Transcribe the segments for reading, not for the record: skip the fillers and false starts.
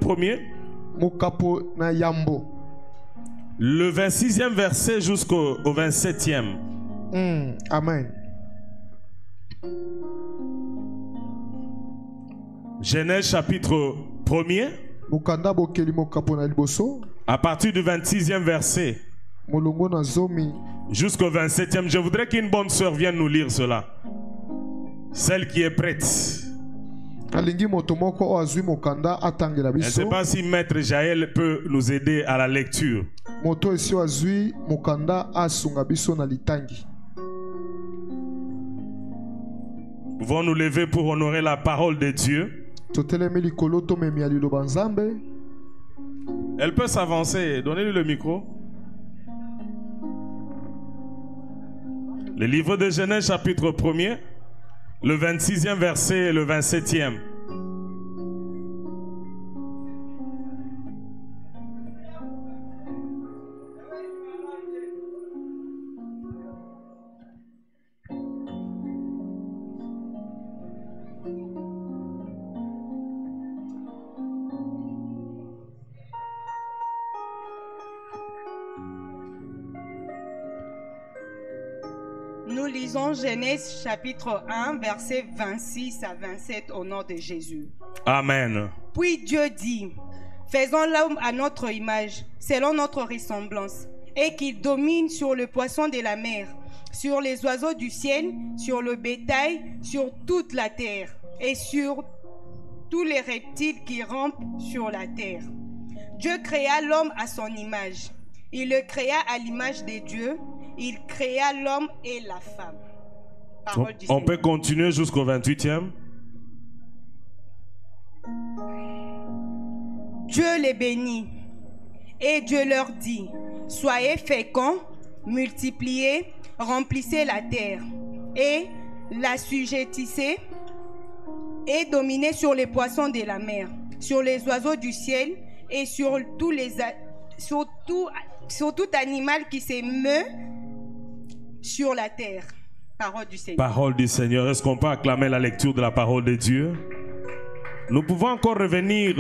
1er. Mokapo na yambo. Le 26e verset jusqu'au 27e. Amen. Genèse chapitre 1er. Mokanda bokeli mokapo na liboso. À partir du 26e verset Molongo na zomi. jusqu'au 27e. Je voudrais qu'une bonne sœur vienne nous lire cela. Celle qui est prête. Alingi motomoko o azui mokanda atangela Je ne sais biso. pas si Maître Jaël peut nous aider à la lecture. Moto esi o azui mokanda asunga biso na litangi. Nous pouvons nous lever pour honorer la parole de Dieu. Totelemi likolo tomemi ya liloba nzambe. Elle peut s'avancer. Donnez-lui le micro. Le livre de Genèse chapitre 1er, le 26e verset et le 27e. Nous lisons Genèse chapitre 1, versets 26 à 27 au nom de Jésus. Amen. Puis Dieu dit, faisons l'homme à notre image, selon notre ressemblance, et qu'il domine sur le poisson de la mer, sur les oiseaux du ciel, sur le bétail, sur toute la terre, et sur tous les reptiles qui rampent sur la terre. Dieu créa l'homme à son image. Il le créa à l'image de Dieu. Il créa l'homme et la femme. Parole du On Seigneur. peut continuer jusqu'au 28e. Dieu les bénit et Dieu leur dit, soyez féconds, multipliez, remplissez la terre et l'assujettissez et dominez sur les poissons de la mer, sur les oiseaux du ciel et sur tout animal qui se meut sur la terre. Parole du Seigneur. Parole du Seigneur. Est-ce qu'on peut acclamer la lecture de la parole de Dieu? Nous pouvons encore revenir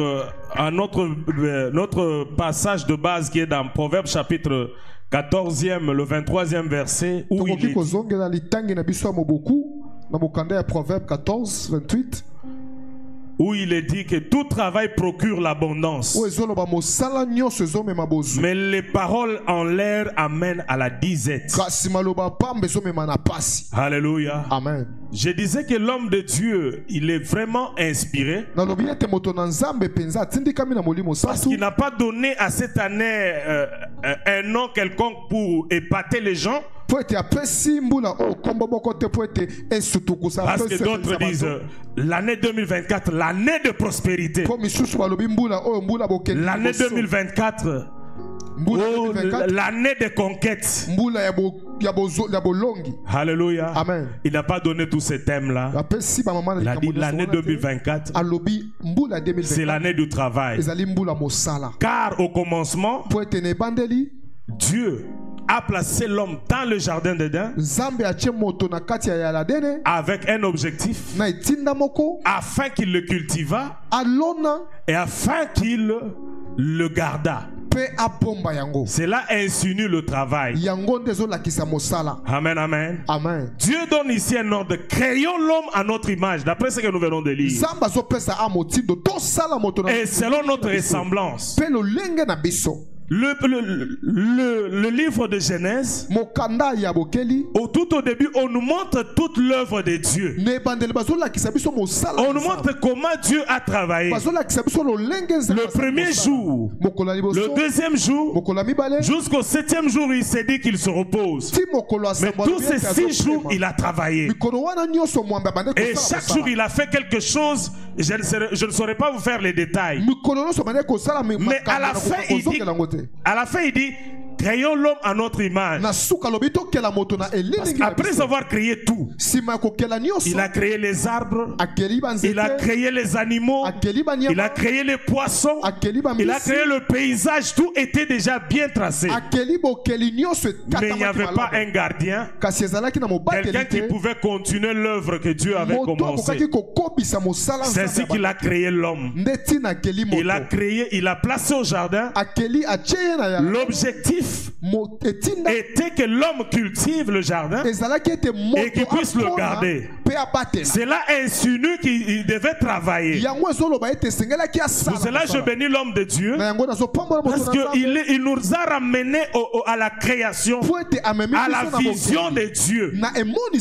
à notre passage de base qui est dans Proverbe chapitre 14e, le 23e verset, où il est dit, kozongela litangi na biso ya moboku na mokanda ya Proverbe 14 28. où il est dit que tout travail procure l'abondance, O ezoloba mosala nyonso ezomema bozwi. mais les paroles en l'air amènent à la disette. Kasi maloba pamba ezomema na pasi. Alléluia. Amen. Je disais que l'homme de Dieu, il est vraiment inspiré Nalobi ete moto na nzambe penza atindikami na molimo parce satu. qu'il n'a pas donné à cette année un nom quelconque pour épater les gens. Po ete apesi mbula o kombo moko te po ete esutukusa. Parce que d'autres disent l'année 2024, l'année de prospérité. Po misusu balobi mbula o mbula bokeli. L'année 2024, Mbula oh, 2024. l'année de conquête. Mbula ya bolongi. Alléluia. Amen. Il n'a pas donné tous ces thèmes-là. Apesi ba mama na Il a dit likambo l'année nyonso wana te. 2024, Alobi mbula c'est 2024. l'année du travail. Ezali mbula mosala. Car au commencement, Po ete ne bandeli. Dieu a placé l'homme dans le jardin d'Éden Nzambe atie moto na kati ya yaladene. avec un objectif, Na etinda moko. afin qu'il le cultivât Alona. et afin qu'il le gardât. Pe apomba yango. Cela insinue le travail. Yango nde ezolakisa mosala. Amen, amen. Amen. Dieu donne ici un ordre. Créons l'homme à notre image, d'après ce que nous venons de lire. Nzambe azopesa amotindo tosala moto na. Et selon notre ressemblance. Pe lolenge na biso. Le livre de Genèse, Mokanda ya bokeli. tout au début, on nous montre toute l'œuvre de Dieu. Ne bandeli bazolakisa biso mosala. On nous montre comment Dieu a travaillé. Bazolakisa biso lolenge nzambe. Le premier jour, Mokolo ya liboso. le deuxième jour, Mokolo ya mibale. jusqu'au 7e jour, il s'est dit qu'il se repose. Ti mokolo ya Mais samba tous ces lobi 6 jours, il a travaillé. mikolo wana nyonso mwamba bande Et kosala chaque mosala. jour, il a fait quelque chose. Je ne saurais pas vous faire les détails. mikolo nyonso bande kosala Mais à la fin, il dit, créons l'homme à notre image. Après avoir créé tout, il a créé les arbres, il a créé les animaux, il a créé les poissons, il a créé le paysage. Tout était déjà bien tracé. Mais il n'y avait pas un gardien, quelqu'un qui pouvait continuer l'œuvre que Dieu avait commencé. C'est ainsi qu'il a créé l'homme. Il a créé, il a placé au jardin. L'objectif était que l'homme cultive le jardin et qu'il puisse le garder. Cela insinue qu'il devait travailler. Pour cela, je bénis l'homme de Dieu parce qu'il nous a ramenés à la création, à la vision de Dieu.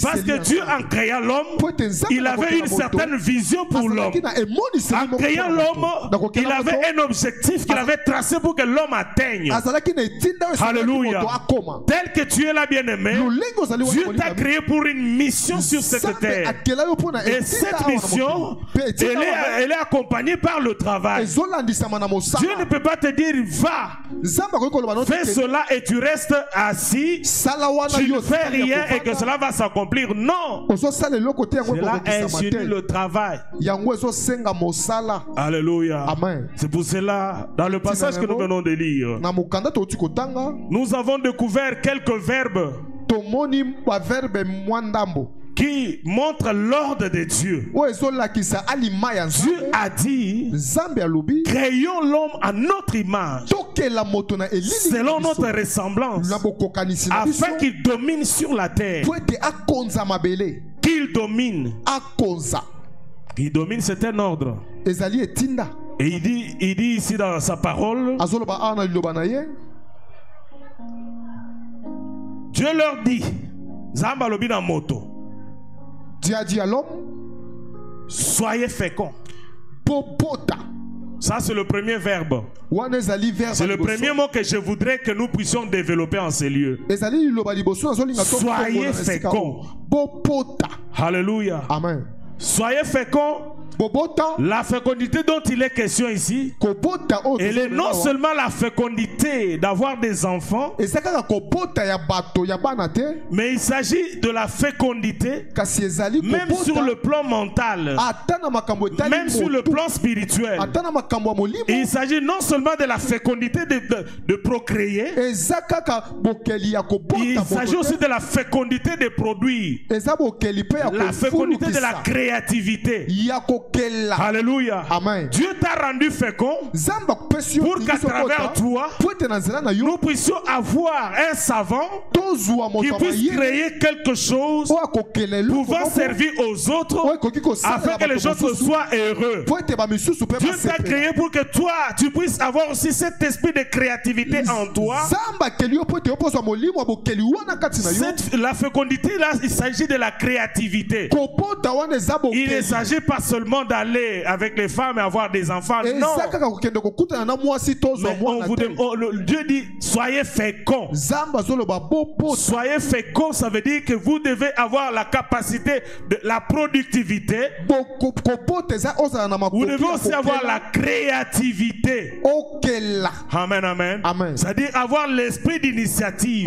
Parce que Dieu, en créant l'homme, il avait une certaine vision pour l'homme. En créant l'homme, il avait un objectif qu'il avait tracé pour que l'homme atteigne. Alléluia. Tel que tu es là, bien-aimé, Dieu t'a créé pour une mission sur cette terre. Et cette mission, elle est accompagnée par le travail. Dieu ne peut pas te dire, va, fais cela et tu restes assis, tu ne fais rien et que cela va s'accomplir. Non. Cela insinue le travail. Alléluia. C'est pour cela, dans le passage que nous venons de lire, nous avons découvert quelques verbes qui montrent l'ordre de Dieu. Dieu a dit, créons l'homme à notre image, selon notre ressemblance, afin qu'il domine sur la terre. Qu'il domine. Il domine, c'est un ordre. Et il dit ici dans sa parole, Dieu leur dit, Zamba lobi na moto, Dieu a dit à l'homme, soyez féconds. Ça, c'est le premier verbe. C'est le premier mot que je voudrais que nous puissions développer en ces lieux. Soyez féconds. Alléluia. Amen. Soyez féconds. La fécondité dont il est question ici, elle est non seulement la fécondité d'avoir des enfants, mais il s'agit de la fécondité même sur le plan mental, même sur le plan spirituel. Et il s'agit non seulement de la fécondité de procréer, il s'agit aussi de la fécondité de produire, la fécondité de la créativité. Alléluia. Amen. Dieu t'a rendu fécond pour qu'à travers toi, nous puissions avoir un savant qui puisse créer quelque chose pouvant servir aux autres afin que les autres soient heureux. Dieu t'a créé pour que toi, tu puisses avoir aussi cet esprit de créativité en toi. La fécondité, là, il s'agit de la créativité. Il ne s'agit pas seulement d'aller avec les femmes et avoir des enfants. Non. Mais Dieu dit, soyez féconds. Soyez féconds, ça veut dire que vous devez avoir la capacité de la productivité. Vous devez aussi avoir la créativité. Amen, amen. C'est-à-dire avoir l'esprit d'initiative.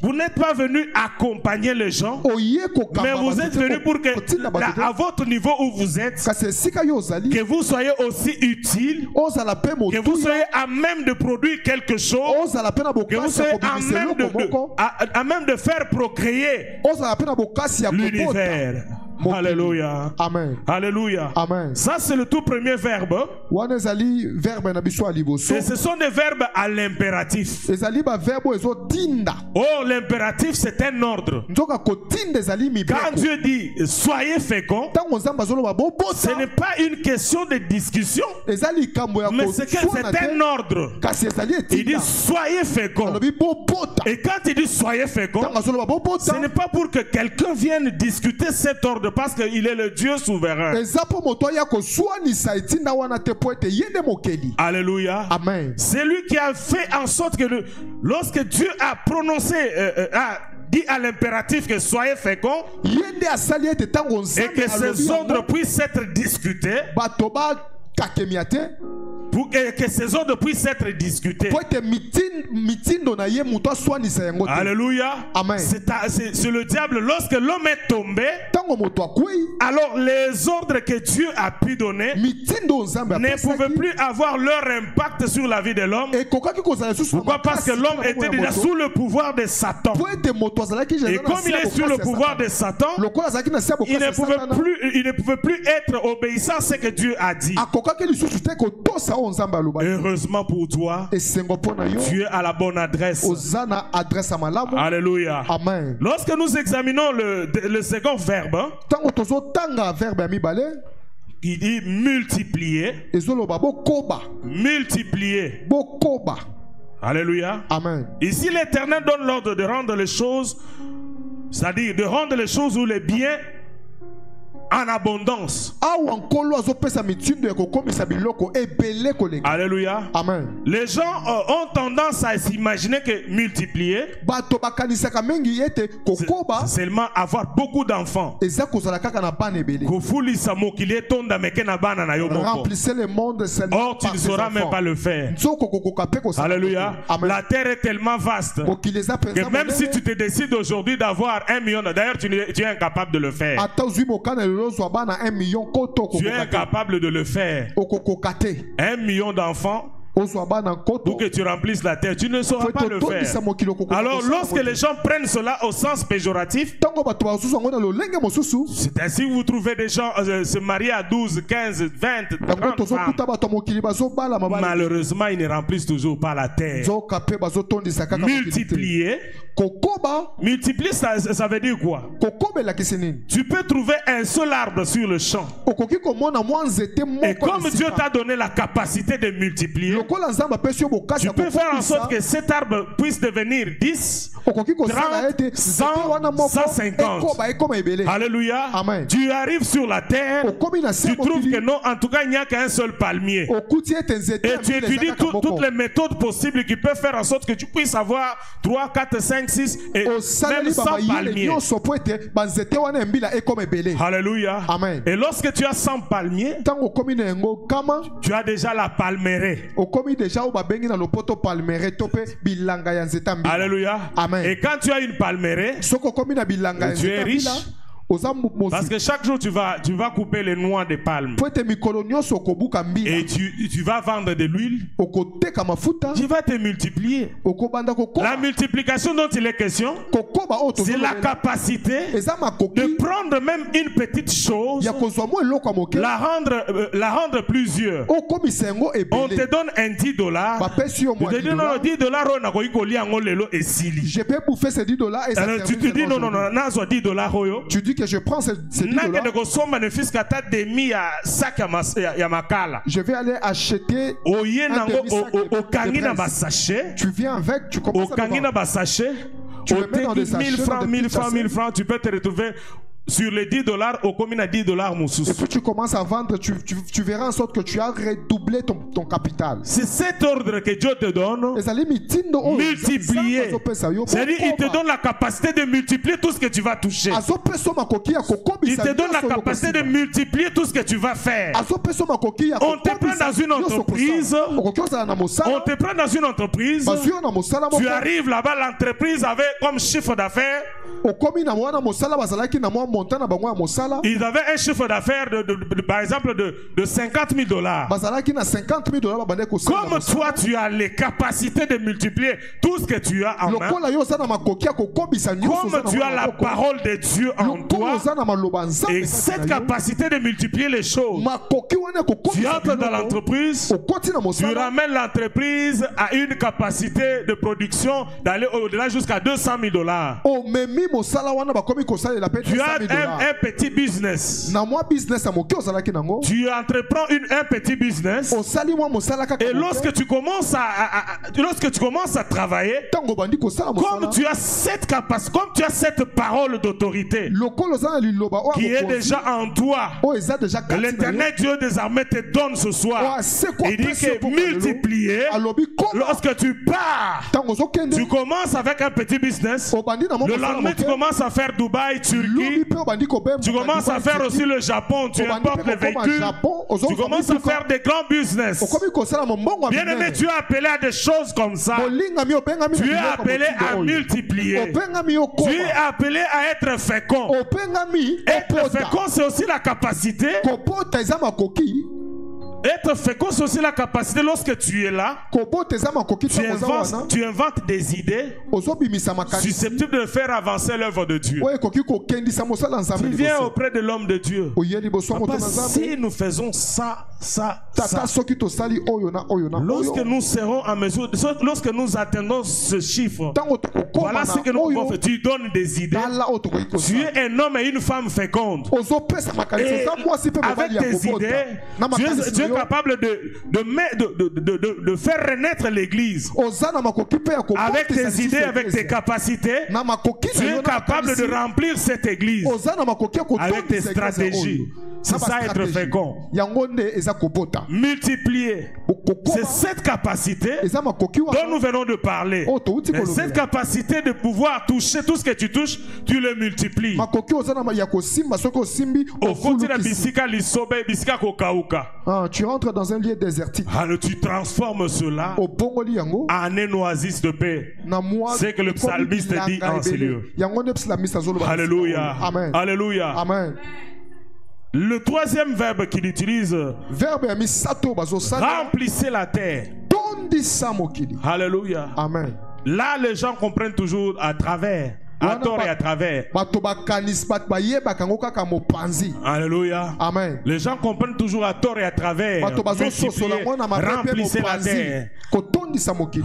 Vous n'êtes pas venu accompagner les gens, mais vous êtes venu pour que à votre niveau où vous êtes, que vous soyez aussi utile, que vous soyez à même de produire quelque chose, que vous soyez à même de faire procréer l'univers. Alléluia. Amen. Alléluia. Amen. Ça, c'est le tout premier verbe. Et ce sont des verbes à l'impératif. Oh, l'impératif, c'est un ordre. Quand Dieu dit soyez féconds, ce n'est pas une question de discussion, mais c'est un ordre. Il dit soyez féconds. Et quand il dit soyez féconds, ce n'est pas pour que quelqu'un vienne discuter cet ordre, parce qu'il est le Dieu souverain. Alléluia. Amen. C'est lui qui a fait en sorte que lorsque Dieu a prononcé, dit à l'impératif que soyez féconds, et que ces ordres puissent être discutés, pour que ces ordres puissent être discutés, mitindo na ye muto aswanisa yango te. Alléluia. Amen. C'est le diable. Lorsque l'homme est tombé, Tango moto akwei alors les ordres que Dieu a pu donner mitindo nzambe ne apesaki pouvaient plus avoir leur impact sur la vie de l'homme. ekokaki kozala lisusu na Pourquoi? Parce que makasi l'homme na était bomoi ya déjà moto. sous le pouvoir de Satan. Po ete moto azalaki Et déjà na comme il se ya est sous le bokasi ya pouvoir Satan. de Satan, Lokola azalaki na se ya il bokasi ya ne pouvait plus être obéissant à ce que Dieu a dit. akokaki lisusu te kotosa oyo nzambe alobaki. Heureusement pour toi, Esengo mpo na yo tu es à la bonne adresse. oza na adresse ya malamu. Alléluia. Amen. Lorsque nous examinons le second verbe, hein, Tango tozotanga verbe ya mibale qui dit multiplier, ezoloba bokoba multiplier. bokoba. Alléluia. Amen. Ici, l'Éternel donne l'ordre de rendre les choses, c'est-à-dire de rendre les choses ou les biens en abondance. Awa nkolo azopesa mitindo ya kokomisa biloko ebele kolenga. Alléluia. Amen. Les gens ont tendance à s'imaginer que multiplier, Bato bakanisaka mengi ete kokoba c'est seulement avoir beaucoup d'enfants. eza kozala kaka na bana ebele. Kofulisa mokili tonda meke na bana na yo moko. Remplissez le monde seulement Or, tu par ne ses sauras même enfants. pas le faire. Nzoko kokoka pe kosala. Alléluia. Amen. La terre est tellement vaste Mokili eza penza que même si monene. tu te décides aujourd'hui d'avoir 1 million, d'ailleurs tu es incapable de le faire. Ata ozwi mokana lelo zwa bana 1 million koto Tu es kokoka te. incapable de le faire. Okokoka te. 1 million d'enfants Ozwa bana koto. pour que tu remplisses la terre, tu ne sauras Faut pas le totondisa faire. mokili okokoka Alors kosala lorsque mokili. les gens prennent cela au sens péjoratif, Tango bato basusu yango na lolenge mosusu. c'est ainsi que vous trouvez des gens se marier à 12, 15, 20, Tango 30 femmes. tozokuta bato ya mokili bazobala mabala. Malheureusement, ils ne remplissent toujours pas la terre. Nzoka pe bazotondisa kaka mokili te. Multiplier. Kokoba Multiplier, ça veut dire quoi? kokobelakisi nini? Tu peux trouver un seul arbre sur le champ. Okoki komona mwa nzete Et moko comme na Dieu sika. t'a donné la capacité de multiplier, Lokola nzambe apesi yo bokasi tu ya peux faire en sorte kokobisa, que cet arbre puisse devenir 10, okoki kosala 30, ete 100, nzete wana moko 150. ekoba ekoma ebele. Alléluia. Amen. Tu arrives sur la terre, Okomi na se tu trouves mokili, que non, en tout cas, il n'y a qu'un seul palmier. okuti ete nzete Et ya tu mbila étudies eza kaka moko. toutes les méthodes possibles qui peuvent faire en sorte que tu puisses avoir 3, 4, 5, 6 et osaleli même 100 bamayele palmiers. nyonso po ete banzete wana ya mbila ekoma ebele. Alléluia. Amen. Et lorsque tu as 100 palmiers, Ntango okomi na yango kama tu as déjà la palmeraie. okomi deja oyo babengi na lopoto palmeraie to mpe bilanga ya nzete ya mbila. Alléluia. Amen. Et quand tu as une palmeraie, Soki okomi na bilanga ya tu es nzete ya riche. mbila oza parce mosi que chaque jour tu vas couper les noix de palme po ete mikolo nyonso okobuka mbila et tu vas vendre de l'huile, okoteka mafuta tu vas te multiplier. okobanda La kokoba multiplication dont il est question, kokoba oyo c'est la tozoloba capacité eza de makoki prendre même une petite chose, ya kozwa mwa eloko ya moke la rendre plusieurs. okomisa yango On te ebele donne un 10 $. bapesi yo Tu mwa te dis non, non, 10 $, on a kolia yango lelo esili. je peux bouffer ces 10 dollars et ça Alors tu te dis non, non, non, nazwa 10 $ oyo. tu dis que je prends ces 10 Nakende dollars kosomba ne fiska ta demi ya sac ya makala. je vais aller acheter Oye un nango demi-sac de okangi na braise. basachet. tu viens avec tu commences à Okangi le na vendre. basachet. Tu le mets dans des 1000 sachets, francs, dans des 1000 petits francs, sachets. 1000 francs, tu peux te retrouver sur les 10 $, au combien à 10 $ mon et sous. puis tu commences à vendre tu verras en sorte que tu as redoublé ton capital C'est cet ordre que Dieu te donne. ezali mitindo oyo Multiplier. Nzambe azopesa yo C'est-à-dire, il te bokoba. donne la capacité de multiplier tout ce que tu vas toucher. azopesa yo makoki ya Il kokobisa te donne la nyonso capacité de okosima. multiplier tout ce que tu vas faire. azopesa yo makoki ya On te prend kokobisa dans une nyonso entreprise. okosala. okoki ozala na On mosala te prend dans une entreprise. bazwi yo na mosala Tu moko arrives là-bas, l'entreprise avait comme chiffre d'affaires. okomi na wana mosala bazalaki na mwa montant na bango ya mosala Ils avaient un chiffre d'affaires par exemple de 50 000 $. bazalaki na 50 000 dollars babandaki kosala na Comme mosala. toi, tu as les capacités de multiplier tout ce que tu as en main. lokola yo oza na makoki ya kokobisa nyonso Comme oza na tu mwa as la maboko. parole de Dieu en lokola toi. oza na maloba nzambe Et kati cette na yo, capacité de multiplier les choses. makoki wana ya Tu kokobisa entres dans biloko, l'entreprise. okoti na Tu mosala ramènes l'entreprise à une capacité de production d'aller au-delà jusqu'à 200 000 $. omemi mosala wana bakomi kosalela mpe Tu as 200 000 dollars. un petit business. na mwa business ya moke ozalaki nango Tu entreprends un petit business. osali mwa mosala kaka Et moke. lorsque tu commences à travailler, ntango obandi kosala comme mosala tu as cette capacité, comme tu as cette parole d'autorité lokola oza na liloba oyo qui ya est mokonzi, déjà en toi, oyo eza deja kati na yo, l'Éternel Dieu désormais te donne ce oyo soir. asekwa Il dit pesi yo que mpo na lelo, multiplier, alobi koma lorsque tu pars, ntango ozokende tu commences avec un petit business. obandi na mwa Le mosala lendemain, tu moke commences à faire Dubaï, Turquie, lobi Tu commences à faire aussi le Japon, tu importes les véhicules, tu commences à faire des grands business. Bien aimé, tu es appelé à des choses comme ça. Tu es appelé à multiplier. Tu es appelé à être fécond. Être fécond, c'est aussi la capacité. Être fécond, c'est aussi la capacité lorsque tu es là. Tu inventes des idées susceptibles de faire avancer l'œuvre de Dieu. Tu viens auprès de l'homme de Dieu. Papa, si nous faisons ça, lorsque nous serons en mesure, lorsque nous atteignons ce chiffre, voilà ce que nous pouvons faire. Tu donnes des idées. Tu es un homme et une femme féconde. Et avec tes idées, tu es capable de faire renaître l'église. Avec tes idées, avec tes capacités, tu es capable de remplir cette église avec tes stratégies. C'est ça être fécond. Multiplier. C'est cette capacité dont nous venons de parler. Et cette capacité de pouvoir toucher tout ce que tu touches, tu le multiplies. Tu rentres dans un lieu désertique. Tu transformes cela en un oasis de paix. C'est que le psalmiste dit en ces lieux. Alléluia. Amen. Alléluia. Amen. Le troisième verbe qu'il utilise, remplissez la terre. Alléluia. Amen. Là, les gens comprennent toujours à travers. À tort et à travers. Alléluia. Amen. Les gens comprennent toujours à tort et à travers. Remplissez la terre.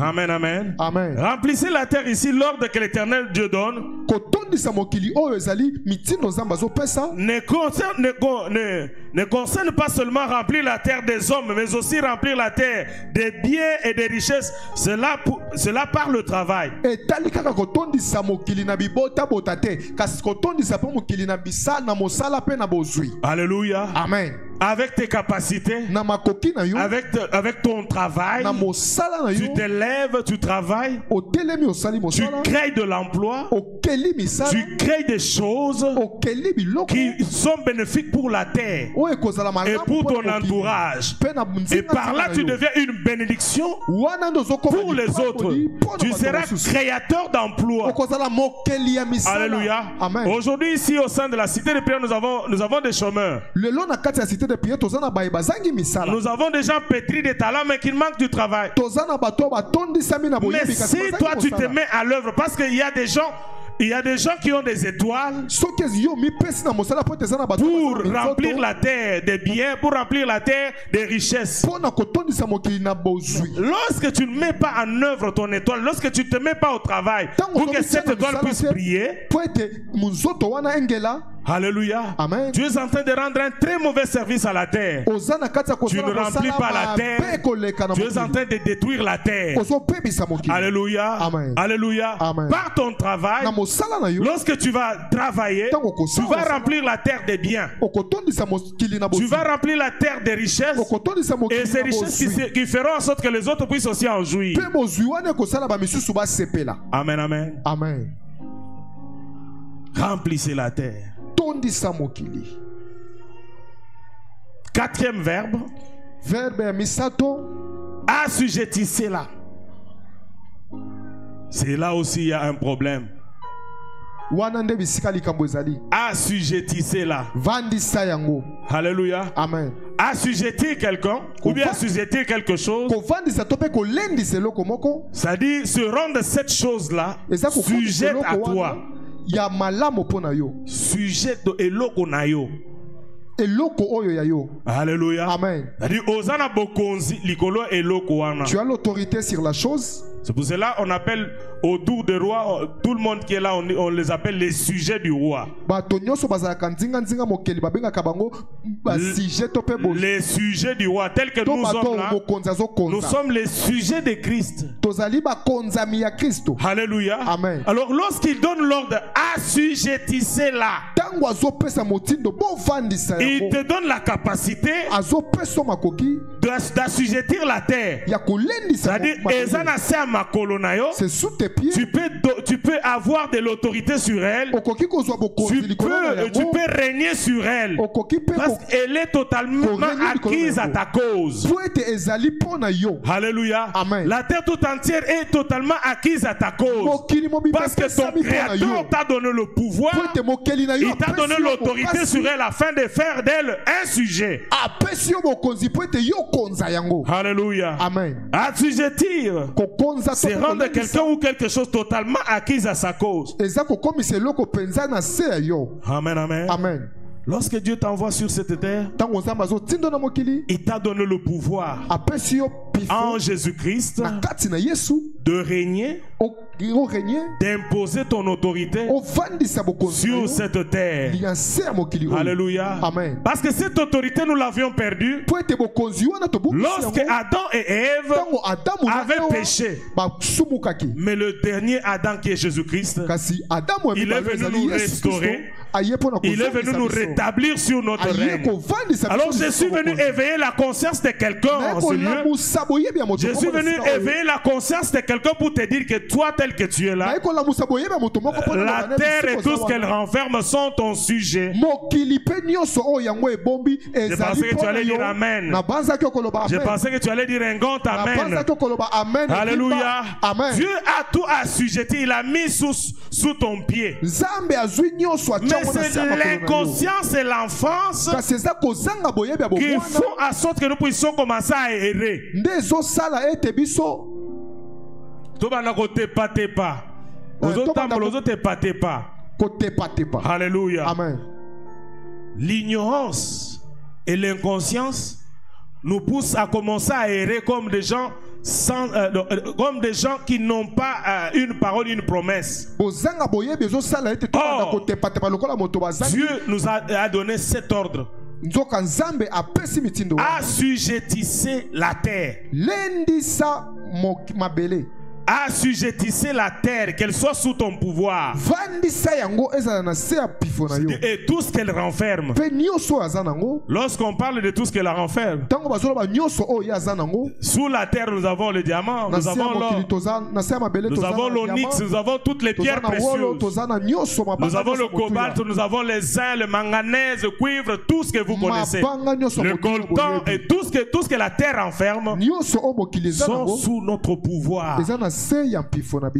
Amen, amen. Amen. Remplissez la terre ici, l'ordre que l'Éternel Dieu donne ne concerne pas seulement remplir la terre des hommes, mais aussi remplir la terre des biens et des richesses. Cela par le travail. Alléluia. Amen. Avec tes capacités, avec ton travail, tu te lèves, tu travailles, tu crées de l'emploi, tu crées des choses qui sont bénéfiques pour la terre et pour ton entourage. Et par là, tu deviens une bénédiction pour les autres. Tu seras créateur d'emplois. Alléluia. Aujourd'hui, ici au sein de la cité de prière, nous avons des chômeurs. Nous avons des gens pétris de talents mais qui manquent du travail. Mais si toi tu te mets à l'œuvre, parce qu'il y a des gens qui ont des étoiles pour remplir la terre des biens, pour remplir la terre des richesses. Lorsque tu ne mets pas en œuvre ton étoile, lorsque tu ne te mets pas au travail pour que cette étoile puisse briller, alléluia. Amen. Tu es en train de rendre un très mauvais service à la terre. Tu ne remplis pas la terre. Tu es en train de détruire la terre. Alléluia. Amen. Alléluia. Amen. Par ton travail, lorsque tu vas travailler, tu vas remplir la terre des biens. Tu vas remplir la terre des richesses. Et ces richesses qui feront en sorte que les autres puissent aussi en jouir. Amen, amen. Amen. Remplissez la terre. Quatrième verbe. Assujettissez-la. C'est là aussi il y a un problème. Assujettissez-la. Alléluia. Amen. Assujettir quelqu'un ou bien assujettir quelque chose, c'est-à-dire se rendre cette chose-là sujette à toi. Sujet de eloko na yo. Alléluia. Amen. Tu as l'autorité sur la chose. C'est pour cela qu'on appelle autour du roi, tout le monde qui est là, on les appelle les sujets du roi. Les sujets du roi, tels que nous sommes là, nous sommes les sujets de Christ. Alléluia. Amen. Alors lorsqu'il donne l'ordre, assujettissez-la, il te donne la capacité d'assujettir la terre. C'est-à-dire, c'est sous tes pieds. Tu peux avoir de l'autorité sur elle. Tu peux régner sur elle. Parce qu'elle est totalement acquise à ta cause. Alléluia. Amen. La terre tout entière est totalement acquise à ta cause. Parce que ton Créateur t'a donné le pouvoir. Il t'a donné l'autorité sur elle afin de faire d'elle un sujet. Alléluia. Amen. Assujettir, c'est rendre quelqu'un ou quelque chose totalement acquis à sa cause. Amen, amen. Amen. Lorsque Dieu t'envoie sur cette terre, il t'a donné le pouvoir en Jésus-Christ de régner, d'imposer ton autorité sur cette terre. Alléluia. Amen. Parce que cette autorité, nous l'avions perdue lorsque Adam et Ève avaient péché. Mais le dernier Adam qui est Jésus-Christ, il est venu nous restaurer. Il est venu nous rétablir sur notre règne. Alors je suis venu éveiller la conscience de quelqu'un en ce lieu. Je suis venu éveiller la conscience de quelqu'un pour te dire que toi tel que tu es là, la terre et tout ce qu'elle renferme sont ton sujet. Je pensais que tu allais dire Amen. Je pensais que tu allais dire un grand Amen. Alléluia. Dieu a tout assujetti. Il a mis sous ton pied. Mais c'est l'inconscience et l'enfance qui font en sorte que nous puissions commencer à errer. Alléluia. Amen. L'ignorance et l'inconscience nous poussent à commencer à errer comme des gens qui n'ont pas une parole, une promesse. Or, Dieu nous a donné cet ordre. Assujettissez la terre. Assujettissez la terre, qu'elle soit sous ton pouvoir. Et tout ce qu'elle renferme. Lorsqu'on parle de tout ce qu'elle renferme, sous la terre nous avons le diamant, nous avons l'or, nous avons l'onyx, nous avons toutes les pierres précieuses, nous avons le cobalt, nous avons les zinc, le manganèse, le cuivre, tout ce que vous connaissez, le coltan et tout ce que la terre renferme sont sous notre pouvoir.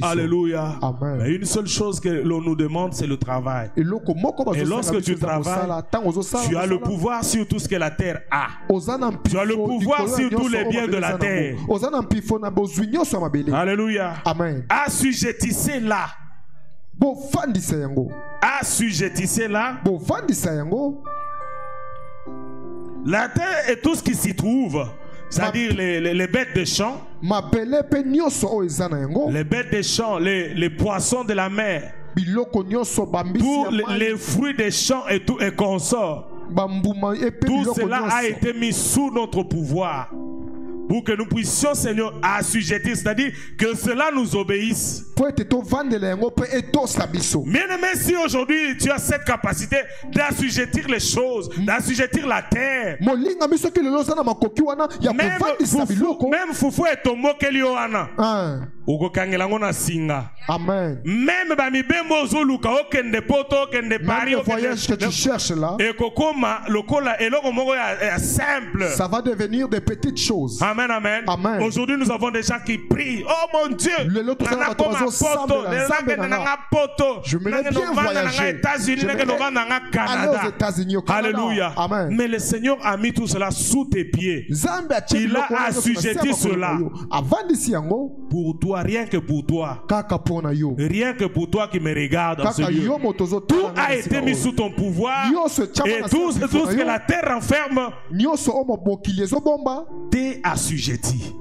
Alléluia. Amen. Mais une seule chose que l'on nous demande, c'est le travail. Et lorsque tu travailles, tu as le pouvoir sur tout ce que la terre a. Tu as le pouvoir sur tous les biens de la terre. Alléluia. Amen. Assujettissez-la. Assujettissez-la. La terre et tout ce qui s'y trouve, c'est-à-dire les bêtes de champ, les bêtes des champs, les poissons de la mer, tous les fruits des champs et tout et consorts, tout cela a été mis sous notre pouvoir pour que nous puissions, Seigneur, assujettir, c'est-à-dire que cela nous obéisse. Bien-aimé, si aujourd'hui tu as cette capacité d'assujettir les choses, d'assujettir la terre, même Foufou et Tomo Kelioana, Amen. même Bamibembo Zoluka, okende poto, okende pari, voyage que tu cherches là, et Kokoma, Lokola, et Lokomo est simple. Ça va devenir des petites choses. Amen, amen. Amen. Aujourd'hui, nous avons des gens qui prient. Oh mon Dieu! J'aimerais bien voyager. Aller aux États-Unis, au Canada. Alléluia. Amen. Mais le Seigneur a mis tout cela sous tes pieds. Il a assujetti cela. Pour toi, rien que pour toi. Rien que pour toi qui me regarde dans ce lieu. Tout a été mis sous ton pouvoir. Et tout ce que la terre renferme, t'es assujetti.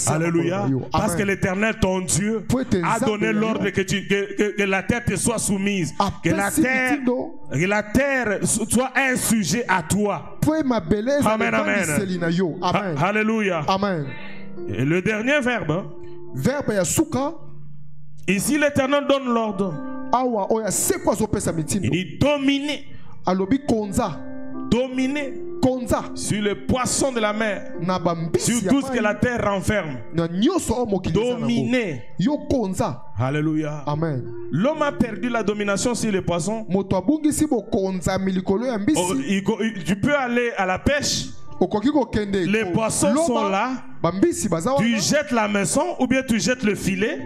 Alléluia. Parce que l'Éternel, ton Dieu, a donné l'ordre que la terre te soit soumise. Que la terre soit un sujet à toi. Amen, amen. Alléluia. Amen. Et le dernier verbe. Ici, l'Éternel donne l'ordre. Il dit dominer. Dominer. konza sur les poissons de la mer, na bambisi sur ya tout ce que mai, la terre renferme. na nyonso oyo mokili eza nango. Dominer. Yo konza. Alléluia. Amen. L'homme a perdu la domination sur les poissons. Moto abungisi bokonza milikolo ya Oh, mbisi. tu peux aller à la pêche. Okoki kokende. Les poissons sont là. Bambisi baza Tu wana. jettes la maison ou bien tu jettes le filet.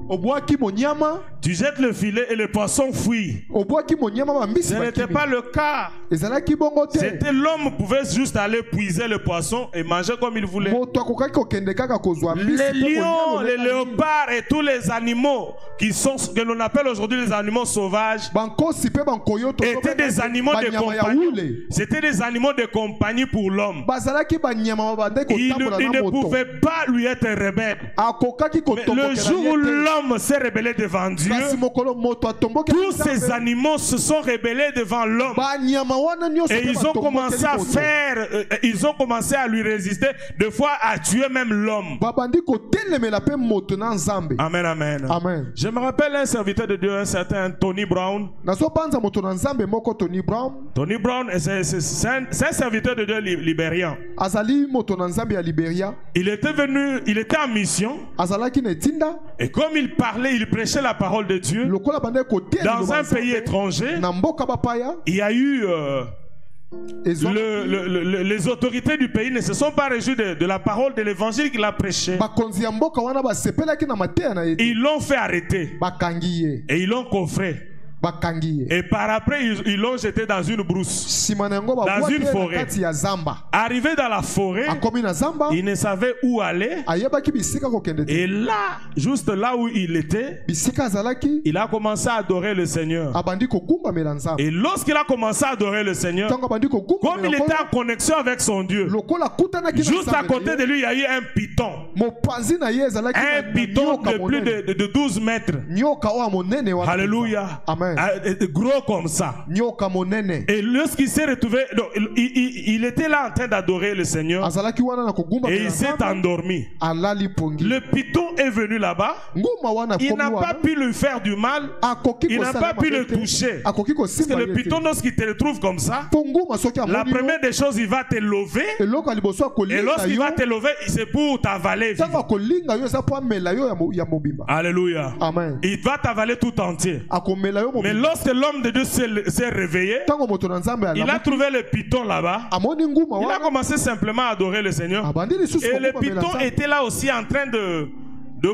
Obwaki monyama. Tu jettes le filet et le poisson fuit. Obwaki monyama bambisi Ce n'était bakimi. pas le cas. Ezalaki bongo te. C'était l'homme pouvait juste aller puiser le poisson et manger comme il voulait. Moto akokaki kokende kaka kozwa mbisi. Les pe kolia lions, lolenge les nini. léopards et tous les animaux que l'on appelle aujourd'hui les animaux sauvages Bankosi pe bankoyoto. étaient des animaux de banyama ya compagnie. ule. C'était des animaux de compagnie pour l'homme. Bazalaki banyama babande Il kotambola ne na moto. pouvait pas lui être rebelle. Akokaki Mais le kotombokela jour où ye te. l'homme s'est rebellé devant Dieu, Kasi mokolo moto atombokela tous ces Nzambe. animaux se sont rebellés devant l'homme. Banyama wana nyonso Et pe ils ont batombokeli commencé à moto. faire, ils ont commencé à lui résister, des fois à tuer même l'homme. Babandi kotelemela pe moto na Nzambe. Amen, amen. Amen. Je me rappelle un serviteur de Dieu, un certain Tony Brown. Nazopanza moto na Nzambe moko Tony Brown. Tony Brown, c'est un serviteur de Dieu libérien. Azali moto na Nzambe ya Liberia. Il était en mission. Azalaki na etinda. Et comme il parlait, il prêchait la parole de Dieu Lokola bande kote dans un pays étranger, na mboka bapaya. il y a eu Ezwa les autorités du pays ne se sont pas réjouies de la parole de l'évangile qu'il a prêché. bakonzi ya mboka wana basepelaki na mateya na ye. Ils l'ont fait arrêter Bakangi ye. et ils l'ont coffré. Bakangi ye. Et par après, ils l'ont jeté dans une brousse. Sima na yango Dans babwaki une ye na forêt. kati ya zamba. Arrivé dans la forêt, Akomi na zamba. il ne savait où aller. Ayebaki bisika kokende te. Et là, juste là où il était, Bisika azalaki. il a commencé à adorer le Seigneur. Abandi kokumbamela Nzambe. Et lorsqu'il a commencé à adorer le Seigneur, Tango abandi comme il kokumbamela était Nkolo, en connexion avec son Dieu, lokola kutanaki na juste à Nzambe côté na de ye, lui, il y a eu un python. mopanzi na ye ezalaki Un na python nyoka de plus monene. de 12 mètres. Nyoka oyo monene wana. Alléluia. Amen. Gros comme ça. Nyoka monene. Et lorsqu'il s'est retrouvé, donc, il était là en train d'adorer le Seigneur Azalaki wana na et kokumbamela il s'est Nzambe. endormi. Alali pongi. Le python est venu là-bas. Nguma wana Il komi n'a pas wana. pu lui faire du mal. Akoki Il n'a kosala pas pu le mabe te. toucher. Akoki Parce que kosimba le ye python, te. lorsqu'il te retrouve comme ça, Po nguma soki la amoni première des choses, il va te lever. yo, eloko ya liboso Et akolinga lorsqu'il yo. va te lever, c'est pour t'avaler. Ntango akolinga yo eza po amela yo ya mobimba. Alléluia. Amen. Il va t'avaler tout entier. Akomela yo Mais mobimba. lorsque l'homme de Dieu s'est réveillé, Ntango moto na Nzambe il a alamuki, trouvé le python là-bas. amoni nguma Il a wana. commencé simplement à adorer le Seigneur. Abandi lisusu Et le kokumbamela python Nzambe. était là aussi en train de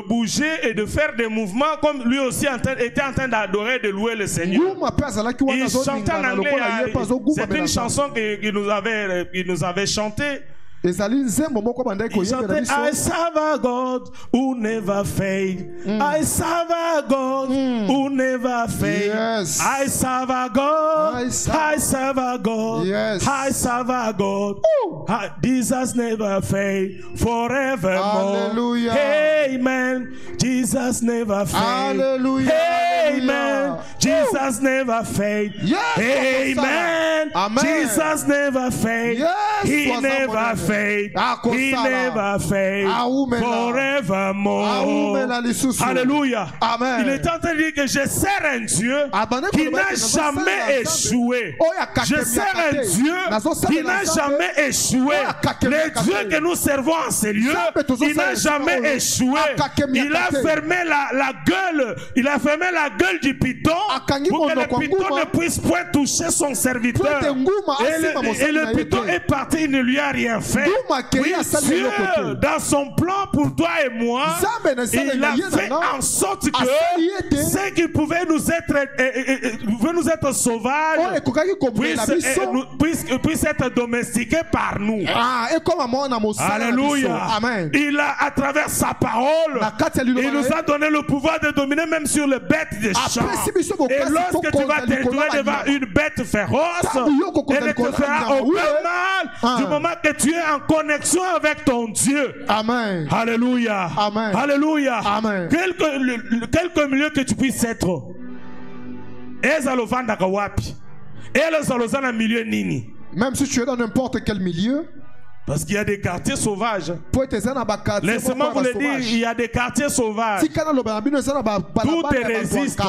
bouger et de faire des mouvements comme lui aussi était en train d'adorer et de louer le Seigneur. Nguma pe azalaki wana Il chantait azolingana en anglais. lokola ye pe C'est azokumbamela une Nzambe. chanson qu'il nous avait chantée. Ezali nzembo moko bandaki Il koyembela chantait I biso. serve a God who never fail. I serve a God who never fail. Yes. I serve a God. I serve- I serve a God. Yes. I serve a God. Ooh. Jesus never fail forevermore. Hallelujah. Amen. Jesus never fail. Hallelujah. Amen. Hallelujah. Jesus never fail. Yes. Amen. Amen. Jesus never fail. Yes. He Waza never monene. fail. Akosala. He never fail. Aumela. Forevermore. Aumela lisusu. Alléluia. Amen. Il est en train de dire que je sers un Dieu Abane qui koloba n'a ete jamais nazosala échoué. Oyo akakemi Je sers un akate. Dieu Nazosala qui n'a Nzambe. jamais échoué. Oyo akakemi Le akate. Dieu que nous servons en ces lieux, Nzambe tozosala il n'a esika jamais oyo. échoué. Akakemi Il a akate. fermé la gueule. Il a fermé la gueule du python Akangi pour que le monoko python nguma. ne puisse point toucher son serviteur. Po ete nguma asimba Et mosali na le ye python te. est parti, il ne lui a rien fait. Nguma akei Oui, asali Dieu, eloko te. dans son plan pour toi et moi, Nzambe na esala il na a ye na fait nga. en sorte que Asali ye te. ceux qui pouvaient nous être sauvages Oyo ekokaki komela biso. puissent être domestiqués par nous. Ah, ekoma mwana mosala na biso. Alléluia. Amen. Il a, à travers sa parole, Na kati ya liloba il nous na ye. a donné le pouvoir de dominer même sur les bêtes des champs. Apesi biso Et bokasi lorsque tu vas tokonza te likolo retrouver ya devant banyama. une bête féroce, Tangu yo kokonza elle ne te likolo ya fera banyama, aucun oui. mal Ah. du moment que tu es en connexion avec ton Dieu. Amen. Alléluia. Amen. Alléluia. Amen. Quelque milieu que tu puisses être. Ezalovanda wapi. Elozalozana milieu nini. Même si tu es dans n'importe quel milieu, Parce qu'il y a des quartiers sauvages. pour être dans un quartier, Laissez-moi vous le dire, il y a des quartiers sauvages. Tout te résiste.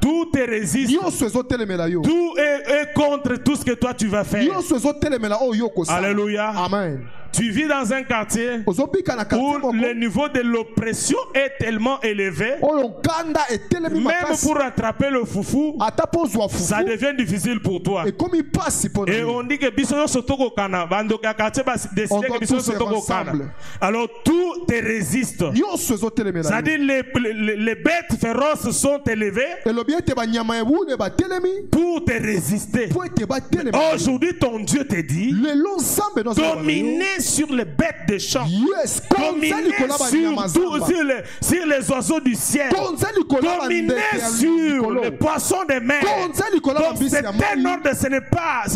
Tout te résiste. nyonso ezotelemela yo Tout est contre tout ce que toi tu vas faire. nyonso ezotelemela oyo yo kosala. Alléluia. Amen. Tu vis dans un quartier ozobika na quartier où moko le niveau de l'oppression est tellement élevé, oyo nkanda etelemi même makasi pour rattraper le foufou, ata mpo ozwa ça fufu devient difficile pour toi. ekomi mpasi mpo na Et yo. on dit que biso nyonso tokokana, bando ka quartier ba On décider doit que biso tous nyonso être tokokana. ensemble. Alors tout te résiste. nyonso ezotelemela yo C'est-à-dire les bêtes féroces sont élevées elobi ete banyama ebule batelemi pour te résister. mpo ete batelema Aujourd'hui, ton Dieu te dit lelo nzambe dominer sur les bêtes des champs, yes konza dominer likolo ya banyama sur zamba sur les oiseaux du ciel, konza likolo ya dominer bandeke ya sur likolo les poissons des mers. konza likolo ya Donc bambisi c'est ya un mai ordre, ce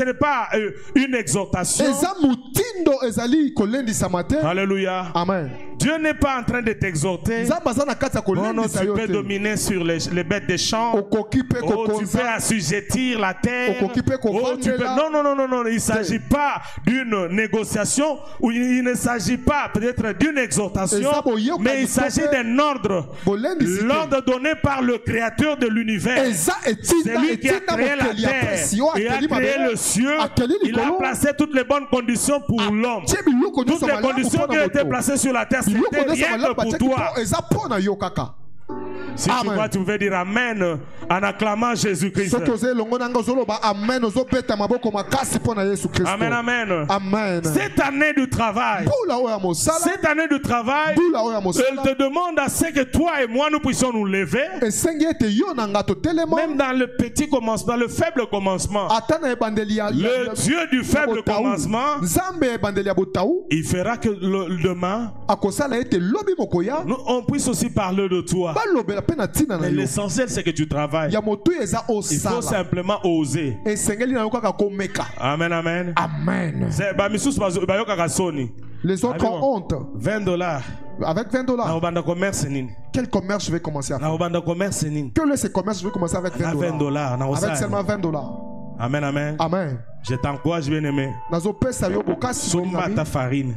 n'est pas une exhortation. eza motindo ezali kolendisama te. Alléluia. Amen. Dieu n'est pas en train de t'exhorter. nzambe aza na kati ya Non, non, kolendisa tu yo peux te dominer sur les bêtes des champs. okoki mpe Oh, tu peux kokonza assujettir la terre. Okoki pe Oh, tu peux... kovandela. Non, non, non, non, non. Il ne s'agit pas d'une négociation ou il ne s'agit pas peut-être d'une exhortation, Eza boyoka mais il s'agit liboke. d'un ordre. bolendisi te. L'ordre donné par le Créateur de l'univers. eza C'est etinda lui qui a etinda créé la mokeli ya terre. pesi yo Il a akeli créé mabele le cieux. akeli Il a likolo placé toutes les bonnes conditions pour l'homme. tie biloko Toutes nyonso les malamu conditions mpo qui na ont été moto placées sur la terre, biloko c'était nyonso rien que malamu pour batiaki toi. mpo eza mpo na yo kaka. Si tu Amen. vois, tu pouvais dire Amen en acclamant Jésus-Christ. soki oza elongo nanga ozoloba amen ozobeta maboko makasi mpo na yesu kristo. Amen, amen. Amen. Cette année de travail, mbula oyo ya mosala cette année de travail, mbula oyo ya elle mosala te demande à ce que toi et moi nous puissions nous lever, esengi ete yo na nga totelema même dans le petit commencement, dans le faible commencement. ata na ebandeli ya Le Dieu du faible botau. commencement, nzambe ya ebandeli ya botau il fera que demain, akosala ete lobi mokoya on puisse aussi parler de toi. balobela mpe na ntina na Mais yo l'essentiel, c'est que tu travailles. ya motu eza Il faut osala simplement oser. esengeli na yo kaka komeka. Amen, amen. Amen. C'est- ba misusu bayokaka soni. Les autres Allez, ont honte. $20. Avec $20. Na obanda commerce nini? Quel commerce je vais commencer à faire? Na obanda commerce nini? Quel est ce commerce je vais commencer avec Na $20? $20. Na Avec osala. seulement $20. Amen, amen. Amen. Je t'encourage, bien-aimé. Nazopesa yo bokasi Somba mon ta ami. farine.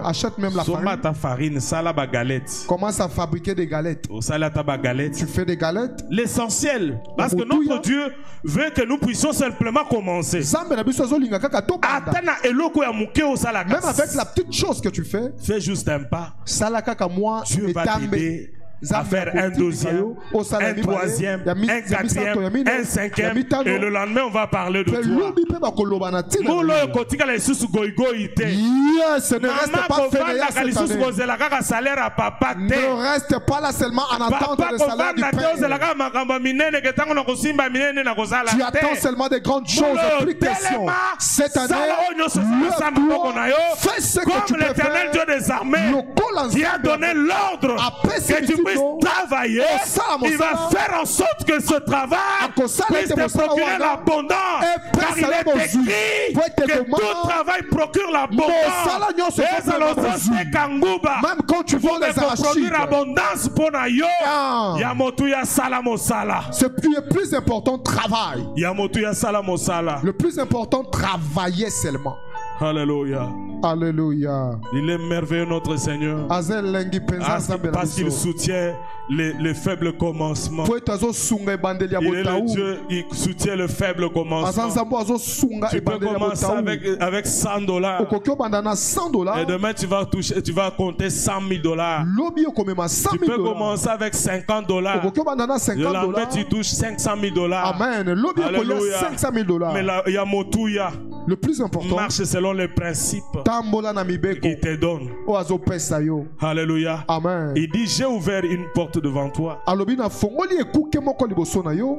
Achète même la Somba farine. ta farine. Sala ba galette. Commence à fabriquer des galettes. Au sala ta ba galette. Tu fais des galettes. L'essentiel. Parce que Motuya. notre Dieu veut que nous puissions simplement commencer. Zambe na biso azolinga kaka tobanda. Atana eloko ya muke au sala. Même avec la petite chose que tu fais, Fais juste un pas. sala kaka moi Dieu va t'aider à faire un deuxième, un troisième, un quatrième, un cinquième, et le lendemain on va parler de toi. lobi pe bakoloba na ntina. Molo kotika lisusu goigoi te. Yes, ne reste Mama pas fainéant kovanda cette lisusu année. kozela kaka salaire à papa te. Ne reste pas là seulement en attente Papa de salaire du kovanda te ozela Père. kaka makambo minene ke tango na kosimba minene na kozala Tu te. attends seulement des grandes choses, Molo plus question. telema, Cette année, sala oyo nyonso ezala na maboko na yo. fais ce que tu Comme peux l'Éternel Dieu faire. des armées Lokola qui a nzambe donné l'ordre apesi que tu puisses bitino, travailler, osala il va mosala, faire en sorte que ce travail akosala puisse ete te mosala procurer wana l'abondance. Car il epesala est bozwi. écrit Po ete que komama, tout travail procure l'abondance. mosala nyonso Et ezopesa ça bozwi. le kanguba. Même quand tu vends des Pour produire arachides, abondance pour na yo. Ah. Yamotu ya sala mosala. le plus important, travail. Yamotu ya sala mosala. Le plus important, travailler seulement. Alléluia. Alléluia. Il est merveilleux notre Seigneur. Azel lengi penza nzambe na Parce qu'il biso. soutient les faibles commencements. Po ete azosunga ebandeli ya Il est le botau. Dieu, il soutient le faible Aza commencement. nzambe azosunga Tu peux ebandeli ya commencer botau. avec $100. Okoki obanda na $100. Et demain, tu vas compter $100,000. Lobi okomema Tu peux $100,000. commencer avec $50. Okoki obanda na Le lendemain, $50. tu touches $500,000. Amen. Lobi okoya Alléluia. $500,000. Mais là, il y a Motuya. Le plus important, Marche selon les principes tambola na mibeko. qu'il te donne. O azopesa yo. Alléluia. Amen. Il dit, j'ai ouvert une porte devant toi. Alobi na fongoli ekuke moko liboso na yo.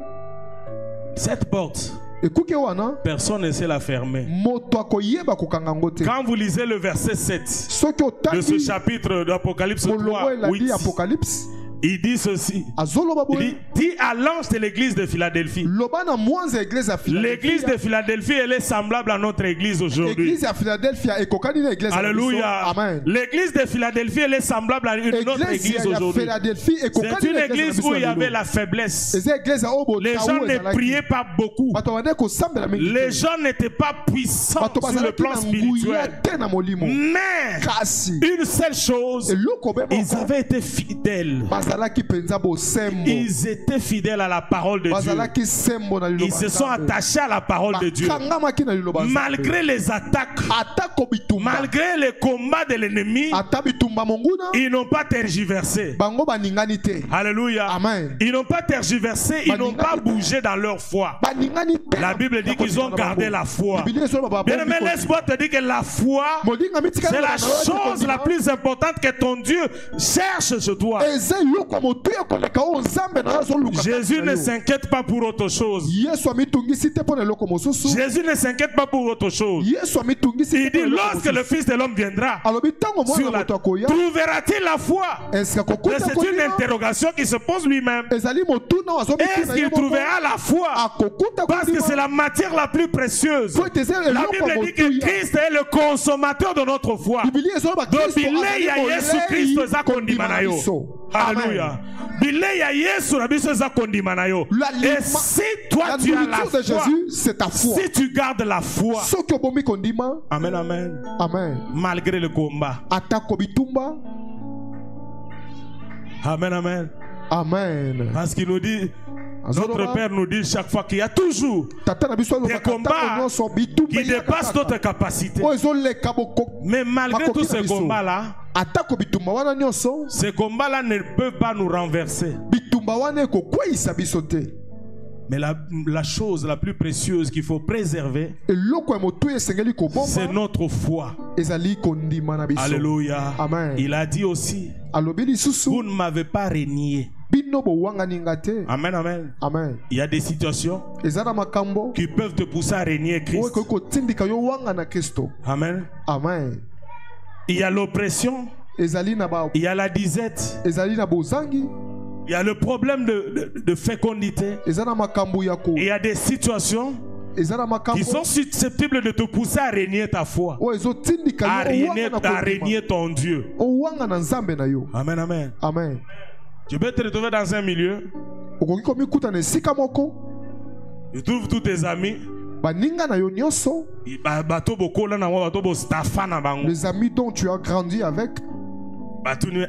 Cette porte, Ekuke wana personne ne sait la fermer. moto akoyeba kokanga ngo te. Quand vous lisez le verset 7 Soki de ce otali chapitre d'Apocalypse molongo 3, elandi 8, Apocalypse, il dit ceci. azoloba Il boye. dit, dis à l'ange de l'église de Philadelphie. Loba na mwanza église ya L'église Philadelphia. de Philadelphie, elle est semblable à notre église aujourd'hui. Église ya Philadelphia ekokani na église ya Alléluia. biso. Amen. L'église de Philadelphie, elle est semblable à une autre Église église ya aujourd'hui. Philadelphie C'est ekokani une na église où il y avait la faiblesse. eza église ya obo Les gens ne priaient pas beaucoup. bato bande kosambela mingi Les te. gens n'étaient pas puissants bato sur le bazalaki plan na nguya spirituel. te na molimo Mais kasi une seule chose, eloko be ils moko avaient été fidèles. bazalaki bazalaki penza bosembo Ils étaient fidèles à la parole de Dieu. bazalaki sembo na liloba Ils se sont attachés à la parole de Dieu. bakangamaki na liloba Malgré les attaques, atako bitumba malgré les combats de l'ennemi, ata bitumba monguna ils n'ont pas tergiversé. bango baningani te Alléluia. Amen. Ils n'ont pas tergiversé, ils n'ont pas bougé dans leur foi. baningani te La Bible dit qu'ils ont gardé la foi. Bibiliya ezoba babombi Bien aimé, laisse-moi te dire que la foi, molinga mitika c'est la chose la plus importante que ton Dieu cherche chez toi. eza eloko motuya koleka oyo nzambe na yo azoluka Jésus ne s'inquiète pas pour autre chose. yesu amitungisi te mpo na eloko mosusu Jésus ne s'inquiète pas pour autre chose. yesu amitungisi Il te dit, mpo na eloko lorsque le mosusu. Fils de l'homme viendra, alobi ntango sur mwana la... moto akoya trouveras-t-il la foi? eske Mais akokuta c'est une kolina interrogation qui se pose lui-même. ezali motuna oyo Est-ce qu'il trouvera la foi? akokuta Parce que c'est la matière la plus précieuse. po ete eza La eloko ya Bible dit que motuya Christ est le consommateur de notre foi. bibiliya ezoloba Donc bilei ya Yesu Kristo eza kondima na yo. Alléluia. Bilei ya Yesu na biso eza kondima na yo. Et si toi tu as la nourriture de foi, Jésus c'est ta foi si tu gardes la foi, soki obomi kondima amen, amen, amen malgré le combat, atako bitumba amen, amen, amen parce qu'il nous dit, Azoloba, notre Père nous dit chaque fois qu'il y a toujours tata na biso des alobaka combats ntango nyonso bitumba qui eyaka dépassent kaka. notre capacité. oyo ezoleka boko Mais malgré makoki tous na ces biso. combats-là, atako bitumba wana nyonso ces combats-là ne peuvent pas nous renverser. bitumba wana ekokweyisa biso te Mais la chose la plus précieuse qu'il faut préserver, eloko ya motuya esengeli c'est kobomba notre foi. ezali kondima na biso Alléluia. Amen. Il a dit aussi, alobi lisusu vous ne m'avez pas régné. bino bowangani nga te Amen, amen. amen Il y a des situations eza na makambo qui peuvent te pousser à régner oyo Christ. ekoki kotindika yo wanga na kristo Amen. amen Il y a l'oppression, ezali na il y a la disette, ezali na bozangi il y a le problème de fécondité. eza na makambo ya ko Il y a des situations eza na qui makambo sont susceptibles de te pousser à régner ta foi, oyo ezotindika à yo owanga na régner kondima ton Dieu. owanga na nzambe na yo Amen, amen. amen Tu peux te retrouver dans un milieu, okoki komikuta na esika moko tu trouves tous tes amis, baninga na yo nyonso bato bokola na bango, bato bostafa na bango, les amis dont tu as grandi avec bato ni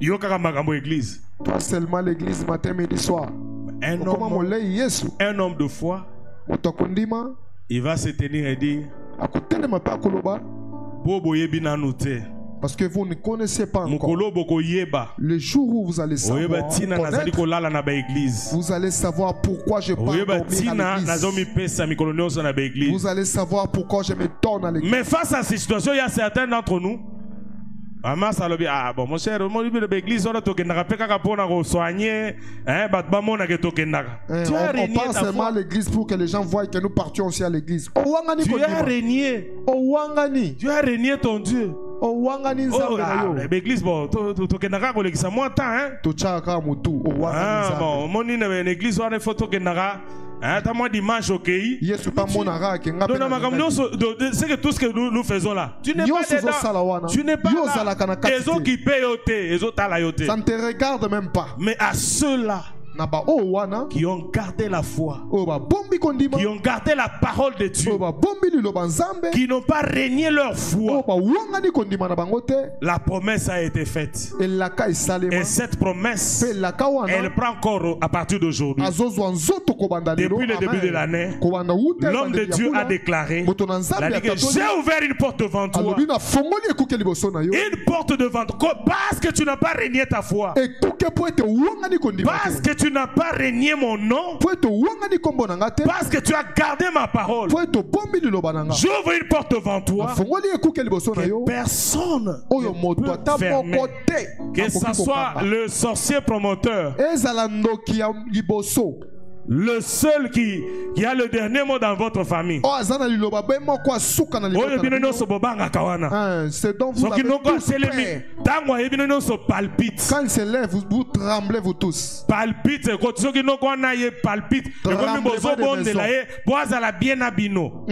yo kaka makambo église. toi seulement l'église matin midi soir Un okoma homme, molei yesu un homme de foi, moto akondima il va se tenir et dire, akotelema mpe akoloba po boyebi nanu te, parce que vous ne connaissez pas encore mokolo bokoyeba, le jour où vous allez oyeba savoir tina nazali connaître, kolala na ba église, vous allez savoir pourquoi je pars oyeba dormir tina à l'église nazomi pesa mikolo nyonso na ba église. vous allez savoir pourquoi je me tourne à l'église Mais face à ces situations, il y a certains d'entre nous. Maman salobi, bon mon cher, mon libre de l'église, on a toqué n'a pas qu'à pour nous soigner, battement que toqué n'a. Tu as on régné part ta seulement à foi. l'église pour que les gens voient que nous partions aussi à l'église owangani Tu as kondima régné. owangani Tu as régné ton Dieu. owangani nzambe na yo L'église, bon, toqué n'a pas ça moins temps, hein. totyaka kaka motu owangani nzambe Bon, mon église, on a fait toqué n'a t'as moi dimanche, ok. yesu mpe amonaka akenga Donc, c'est que tout ce que nous faisons là, tu n'es pas Nyonso ezosala wana. dedans. Tu n'es pas Yo ozalaka na là. kati Les autres te. qui payent au thé, les autres à la yoté. ça ne te regarde même pas Mais à ceux-là na baoyo wana qui ont gardé la foi, oyo babombi kondima qui ont gardé la parole de Dieu, oyo babombi liloba nzambe qui n'ont pas régné leur oyo foi, bawangani kondima na bango te la promesse a été faite. elaka esalema Et cette promesse, mpe elaka elle wana prend encore à partir d'aujourd'hui. azozwa nzoto kobanda lelo Depuis le début de l'année, kobanda wuta l'homme de Dieu a déclaré, moto na il a nzambe dit que atatoli j'ai ouvert une porte devant toi. alobi nafongoli ekuke liboso na yo Une porte devant toi. Parce que tu n'as pas régné ta foi. ekuke mpo ete owangani kondima Parce te que tu n'as pas régné mon nom. mpo ete owangani nkombo na nga te Parce que tu as gardé ma parole. mpo ete obombi liloba na nga J'ouvre une porte devant toi. afongoli ekuke liboso na Que yo personne oyo ne moto peut ata fermer. moko te Que ce akoki soit kokanga. le sorcier promoteur, ezala ndoki ya liboso le seul qui a le dernier mot dans votre famille. oyo aza na liloba be moko asuka na Oyo libota bino na nyonso bino. bobangaka wana. C'est donc vous Soki avez noko tous peur. atelemi, tango ayebi bino nyonso palpite. Quand il se lève, vous tremblez vous tous. Palpite, koti soki noko wana ye palpite. Ekomi Tremblement de bozobondela maison. ye, po azala bien na bino.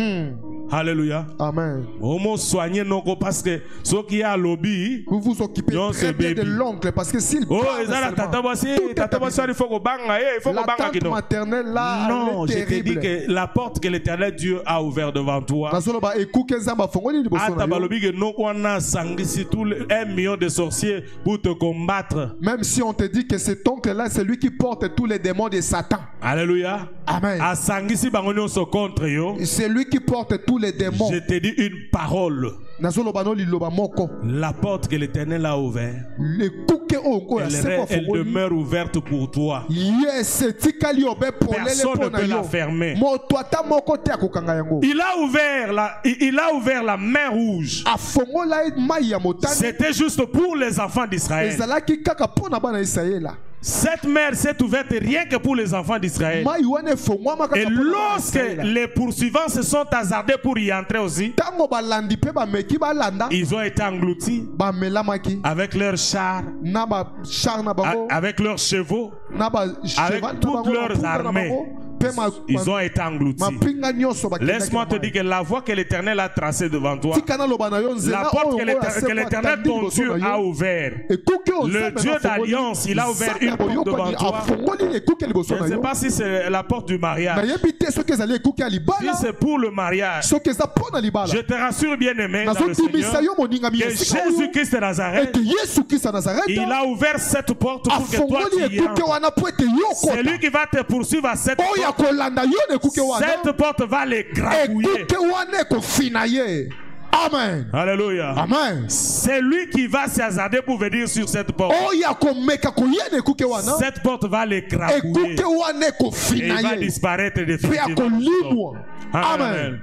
Alléluia. Amen. Homo soigner noko parce que ce qui a lobby. Vous vous occupez Non, très ce bien de baby. l'oncle parce que s'il Oh, parle ils ont la seulement, tata voici, tout est tata voici, abîmé. il faut qu'on banga, il faut qu'on La banga tante kino. maternelle là, Non, elle je est t'ai dit terrible. que la porte que l'Éternel Dieu a ouverte devant toi. Nazoloba ekuke nzamba fongoli liboso na Ata yo. balobi que non on a sangisi tout 1 million de sorciers pour te combattre. Même si on te dit que cet oncle là c'est lui qui porte tous les démons de Satan. Alléluia. Amen. A sangisi bango nyonso contre yo. C'est lui qui porte tous les démons. Je te dis une parole. Nazoloba no liloba moko. La porte que l'Éternel a ouverte, Ekuke onko ya seko elle fongoli. demeure ouverte pour toi. Yes, tikali obe polele Personne ne pona peut la yo. fermer. Moto ata moko te akokanga yango. Il a ouvert la mer rouge. Afongola mai ya motane. C'était juste pour les enfants d'Israël. Ezalaki kaka pona bana Israël. Cette mer s'est ouverte rien que pour les enfants d'Israël. Mai wane fongwama kaka Et pona bana lorsque Israël. les poursuivants se sont hasardés pour y entrer aussi, Tango balandi pe ba meki balanda ils ont été engloutis ba melamaki avec leurs chars, na ba char na bango avec leurs chevaux. na ba avec cheval na toutes bango, leurs na punda na armées. bango, pe ma Ils ont été engloutis. mapinga nyonso ba Laisse-moi te dire que la voie que l'Éternel a tracée devant toi, tikana loba na yo la nzela porte oyo que l'Éternel ton Dieu a ouvert, ekuke o le Dieu d'alliance, il a ouvert une porte devant toi. afongoli ekuke liboso Je na ne sais yo pas si c'est la porte du mariage. nayebi te soki ezali ekuke ya Si libala c'est pour le mariage, soki eza mpona libala je te rassure bien aimé dans le nazondimisa Seigneur yo moningami que ya esika oyo Jésus-Christ de Nazareth, ete yesu kristo ya nazareta il a ouvert cette porte pour que toi afongoli tu y ekuke entres. wana po ete yo C'est lui kota qui va te poursuivre à cette oyo porte. akolanda yo na ekuke wana Cette porte va les grabouiller. ekuke wana ekofina ye amen Alléluia. amen C'est lui qui va se hasarder pour venir sur cette porte. oyo akomeka koya na ekuke wana Cette porte va les grabouiller. ekuke wana Et il ekofina va ye disparaître mpe définitivement. akolimwa Amen. amen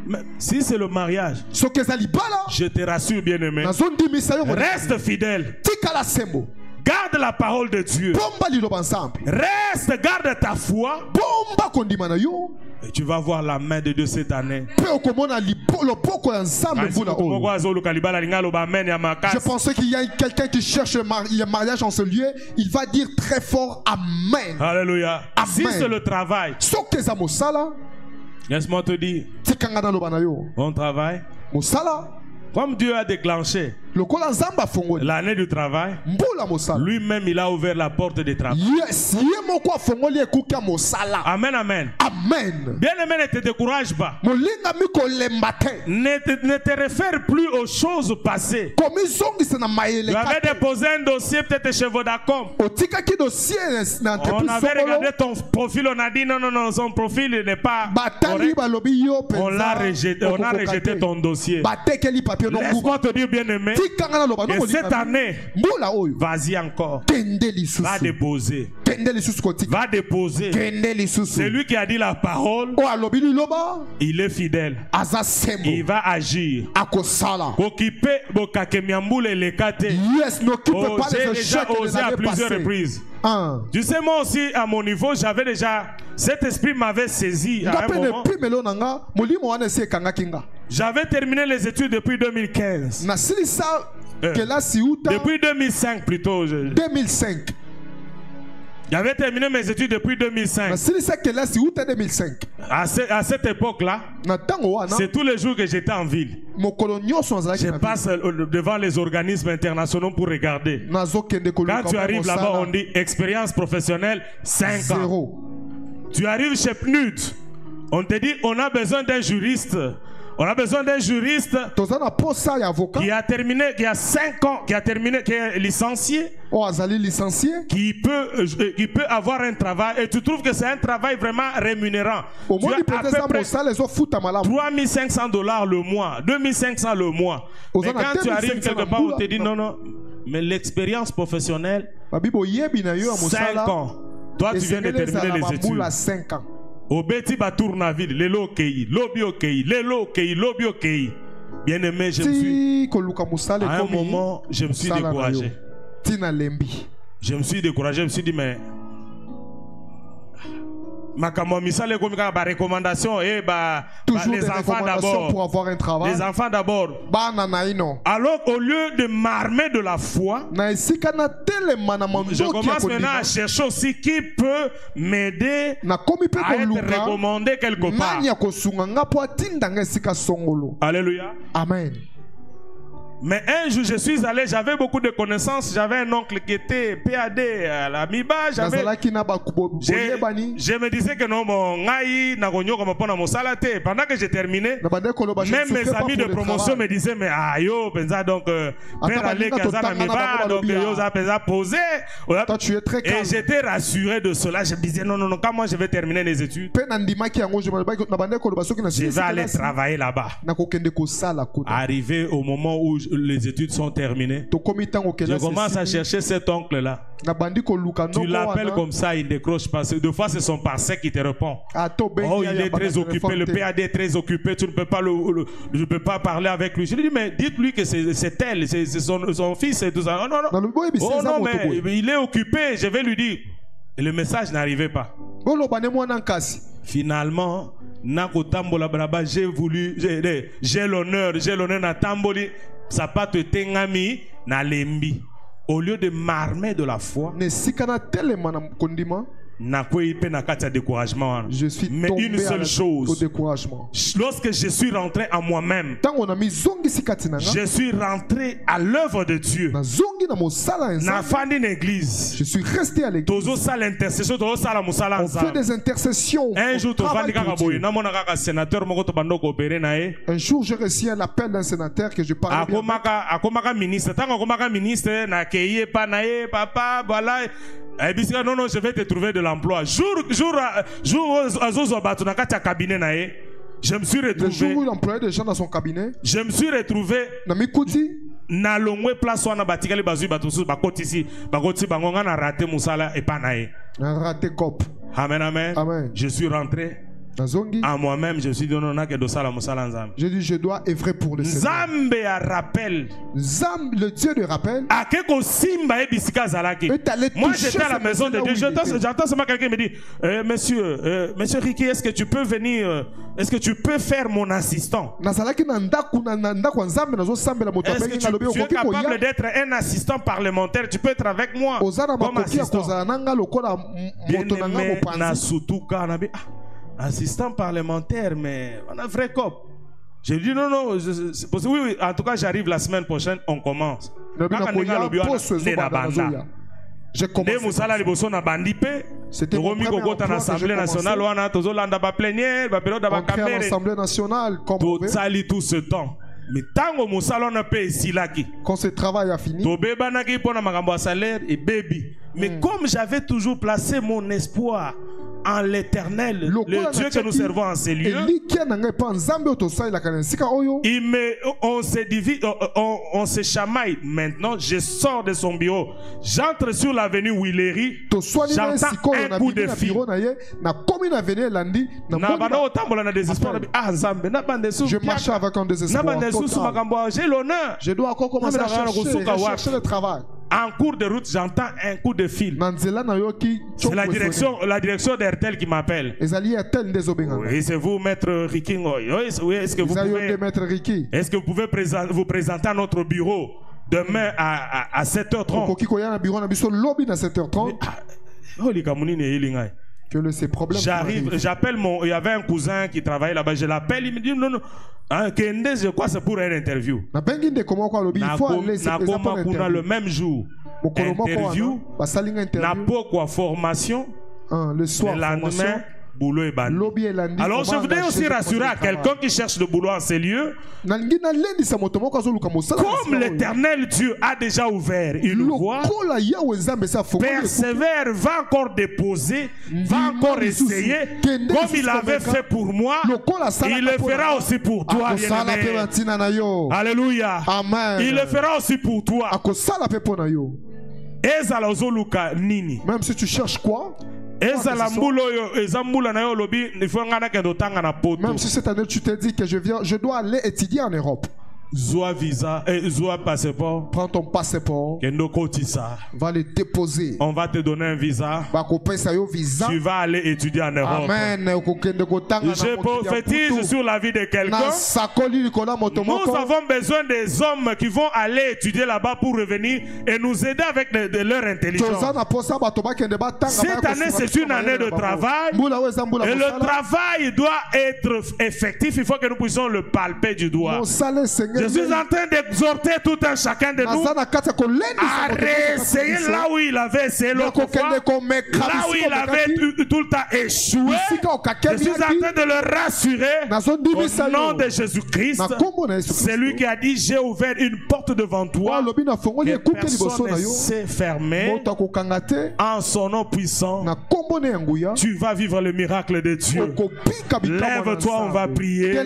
Mais si c'est le mariage, soki eza libala je te rassure bien aimé, nazondimisa yo reste fidèle. tikala sembo Garde la parole de Dieu. bomba liloba nzambe Reste, garde ta foi. bomba kondima na yo Et tu vas voir la main de Dieu cette année. mpe okomona loboko ya nzambe mbula oyo. Je pensais qu'il y a quelqu'un qui cherche le mariage en ce lieu. Il va dire très fort Amen. Alléluia. Amen. Si c'est le travail, Soki eza mosala, laisse-moi te dire, tikanga na loba na yo. on travaille. Mosala, Comme Dieu a déclenché lokola nzambe afongoli l'année du travail, mbula mosala. lui-même il a ouvert la porte du travail. Yes, ye moko afongoli ekuke ya mosala. Amen, amen. Amen. Bien aimé, ne te décourage pas. Molingami kolemba te. Ne te réfère plus aux choses passées. Komizongisa na mayele Tu avais kate. déposé un dossier peut-être chez Vodacom. Otikaki dossier na On entreprise avait regardé songolo. ton profil, on a dit non, non, non, son profil n'est pas Batali correct. balobi yo On l'a rejeté, on a rejeté ton dossier. batekeli papier no nguba. Laisse-moi te dire bien aimé, Tikanga na loba no que cette année, mbula oyo. vas-y encore, Kende va lisusu. déposer, Kende lisusu kotika. va déposer. Kende lisusu. C'est lui qui a dit la parole, O alobi liloba il est fidèle, aza sembo. il va agir. Akosala. Occupé, Bokakemiamboule et les kate. Yes, n'occupe Oh, pas les j'ai déjà échecs de osé à l'année plusieurs passée. reprises. Un. Tu sais, moi aussi, à mon niveau, j'avais déjà. Cet esprit m'avait saisi à un Ngape ne moment. primelo nanga molimo wana ese kanga kinga. J'avais terminé les études depuis 2015. Na silisa kelasi uta Depuis 2005 plutôt. 2005. J'avais terminé mes études depuis 2005. Na silisa kelasi uta 2005. À cette époque-là, Na tango wana c'est tous les jours que j'étais en ville. mokolo nyonso azalaki Je na passe devant les organismes internationaux pour regarder. nazokende koluka Quand tu arrives là-bas, on dit expérience professionnelle 5 ans. zéro. Tu arrives chez PNUD, on te dit on a besoin d'un juriste. On a besoin d'un juriste Toza na posa ya avocat qui a terminé, qui a 5 ans, qui a terminé, qui est licencié, o azali licencié. qui peut avoir un travail. Et tu trouves que c'est un travail vraiment rémunérant. Au Tu moins as il à peut peu être près mosala ezofuta malamu. $3,500 le mois, 2,500 le mois. Aux Mais gens à quand tu arrives 2,500 quelque part, on te dit non, non. Mais l'expérience professionnelle, Babibo yebi na yo ya 5 mosala. ans. Toi, tu viens de terminer les études. 5 ans. Obeti Batournaville, Lelo Kei, Lobio Kei, Lelo Kei, Lobio Kei. Bien aimé, je me suis. Ti koluka mosala À un moment, je me suis découragé. Tina lembi. Je me suis découragé, je me suis dit, mais Toujours des recommandations pour avoir un travail. Les enfants d'abord. Alors au lieu de m'armer de la foi, je commence maintenant à chercher aussi qui peut m'aider à être recommandé quelque part. Alléluia. Amen. Mais un jour, je suis allé, j'avais beaucoup de connaissances. J'avais un oncle qui était PAD à la MIBA. Je me disais que non, pendant que j'ai terminé, même mes amis de promotion me disaient, mais yo, donc, Père Alé Kazana MIBA, donc, yo, ça posé. Et j'étais rassuré de cela. Je me disais, non, quand moi je vais terminer les études, je vais aller travailler là-bas. Arrivé au moment où les études sont terminées, je commence à chercher cet oncle-là. Tu l'appelles comme ça, il ne décroche pas. Deux fois, c'est son parcelle qui te répond. Oh, il est très occupé, le PAD est très occupé, tu ne peux pas, je peux pas parler avec lui. Je lui dis, mais dites-lui que c'est elle, c'est son fils et tout ça. Non, non. Oh non, mais il est occupé, je vais lui dire. Et le message n'arrivait pas. Finalement, j'ai l'honneur na tamboli. Ça pas te tengami na lembi. Au lieu de m'armer de la foi, je suis mais une seule chose, lorsque je suis rentré en moi-même, je suis rentré à l'œuvre de Dieu. Je suis resté à l'église. On fait des intercessions. Un jour, j'ai reçu un appel d'un sénateur que je parlais bien. Non, non, je vais te trouver de l'emploi. Je me suis retrouvé. Le jour où il employait des gens dans son cabinet, je me suis retrouvé. Na longwe place wana batikali bazui batusu bakotisi bakoti bangonga na raté musala et pas nae. Raté cop. Amen, amen. Amen. Je suis rentré. À moi-même, je suis dit non, non, que de ça la musala nzambe. Je dis je dois œuvrer pour le Seigneur. Nzambe a rappel. Nzambe, le Dieu de rappel. Akeko simba e bisika zalaki. Moi j'étais à la maison de Dieu. J'entends seulement quelqu'un me dit monsieur Ricky, est-ce que tu peux venir, est-ce que tu peux faire mon assistant? Est-ce que tu es capable d'être un assistant parlementaire? Tu peux être avec moi comme assistant. Bien-aimé Nasutuka nabi. Assistant parlementaire, mais on a vrai cop. J'ai dit non, non, oui, en tout cas j'arrive la semaine prochaine, on commence. C'était mon premier l'Assemblée nationale, tout ce temps. Mais quand ce travail a fini, mais comme j'avais toujours placé mon espoir en l'Éternel, le Dieu que nous servons en ces lieux, on se chamaille. Maintenant, je sors de son bureau, j'entre sur l'avenue Willery, j'entends un coup de fil. Je marchais avec un désespoir total. J'ai l'honneur. Je dois encore commencer à chercher le travail. En cours de route, j'entends un coup de fil. C'est la direction d'Airtel qui m'appelle. Oui, c'est vous, Maître Ricky. Est-ce que vous pouvez vous présenter à notre bureau demain à 7h30? J'arrive, j'appelle il y avait un cousin qui travaillait là-bas, je l'appelle, il me dit non, non, Kende, je crois c'est pour une interview. Le même jour, interview, formation, le soir, le lendemain, boulot et bandi. Alors je voudrais aussi rassurer à quelqu'un qui cherche de boulot en ces lieux, comme l'Éternel Dieu a déjà ouvert une voie, persévère, va encore déposer, va encore essayer, comme il avait fait pour moi, il le fera aussi pour toi, bien-aimé. Alléluia. Amen. Il le fera aussi pour toi. Même si tu cherches quoi? Même si cette année tu te dis que je dois aller étudier en Europe. Zoa visa, Zoa passeport. Prends ton passeport. Va le déposer. On va te donner un visa. Tu vas aller étudier en Europe. Amen. Je prophétise sur la vie de quelqu'un. Nous avons besoin des hommes qui vont aller étudier là-bas pour revenir et nous aider avec de leur intelligence. Cette année, c'est une année de travail. Et le travail doit être effectif. Il faut que nous puissions le palper du doigt. Je suis en train d'exhorter tout un chacun de nous à réessayer là où il avait essayé l'autre fois, là où il avait tout le temps échoué. Je suis en train de le rassurer au nom de Jésus-Christ. C'est lui qui a dit: j'ai ouvert une porte devant toi que personne ne sait fermer. En son nom puissant, tu vas vivre le miracle de Dieu. Lève-toi, on va prier.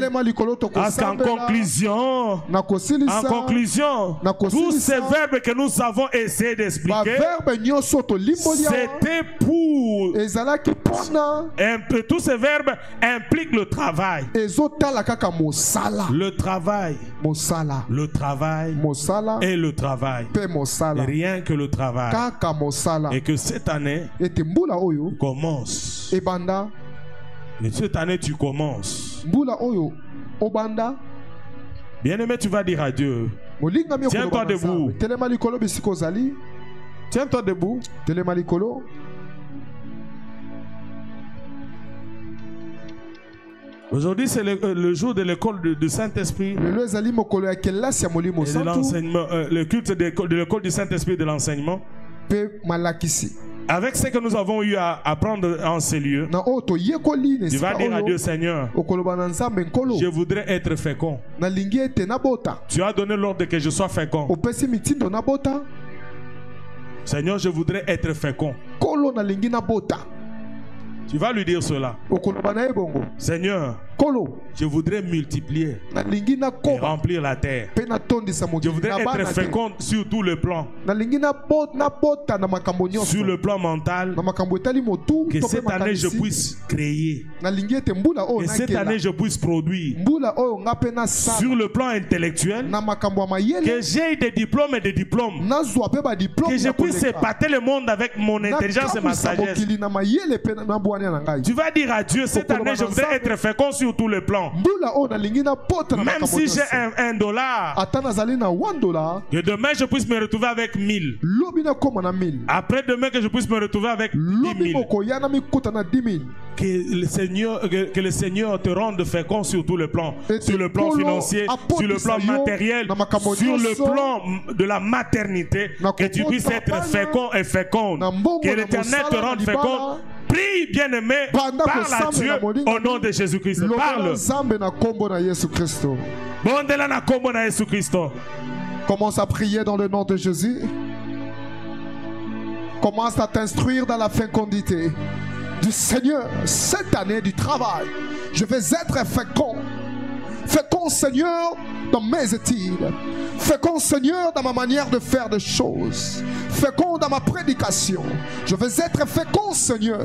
Parce qu'en conclusion, tous ces verbes que nous avons essayé d'expliquer, c'était pour... Tous ces verbes impliquent le travail. Le travail. Le travail. Et le travail. Rien que le travail. Et que cette année commence. Et cette année tu commences. Bien-aimé, tu vas dire à Dieu: tiens-toi debout. Tiens-toi debout. Aujourd'hui, c'est le jour de l'école du Saint-Esprit. Et de l'enseignement, le culte de l'école du Saint-Esprit et de l'enseignement. Avec ce que nous avons eu à apprendre en ces lieux, tu vas dire à Dieu: Seigneur, je voudrais être fécond. Tu as donné l'ordre que je sois fécond. Seigneur, je voudrais être fécond. Tu vas lui dire cela. Seigneur, je voudrais multiplier et remplir la terre. Je voudrais être fécond sur tout le plan. Sur le plan mental, que cette année je puisse créer. Et cette année je puisse produire. Sur le plan intellectuel, que j'ai des diplômes et des diplômes. Que je puisse épater le monde avec mon intelligence et ma sagesse. Tu vas dire à Dieu: cette année je voudrais être fécond sur tout le plan. Même si j'ai $1, que demain je puisse me retrouver avec 1000. Après demain que je puisse me retrouver avec 10 000. Que le Seigneur te rende fécond sur tout le plan. Sur le plan financier, sur le plan matériel, sur le plan de la maternité. Que tu puisses être fécond et féconde. Que l'Éternel te rende fécond. Prie, bien-aimé, parle à Dieu au nom de Jésus-Christ. Parle. Commence à prier dans le nom de Jésus. Commence à t'instruire dans la fécondité du Seigneur. Cette année du travail, je vais être fécond. Fécond, Seigneur, dans mes études. Fécond, Seigneur, dans ma manière de faire des choses. Fécond dans ma prédication. Je vais être fécond, Seigneur,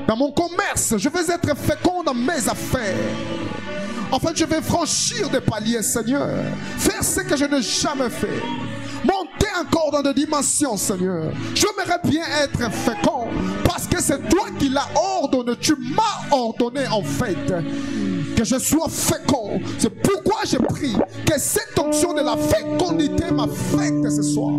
dans mon commerce. Je vais être fécond dans mes affaires. En fait, je vais franchir des paliers, Seigneur. Faire ce que je n'ai jamais fait. Monter encore dans des dimensions, Seigneur. J'aimerais bien être fécond parce que c'est toi qui l'as ordonné. Tu m'as ordonné, en fait, que je sois fécond. C'est pourquoi je prie que cette onction de la fécondité m'affecte ce soir.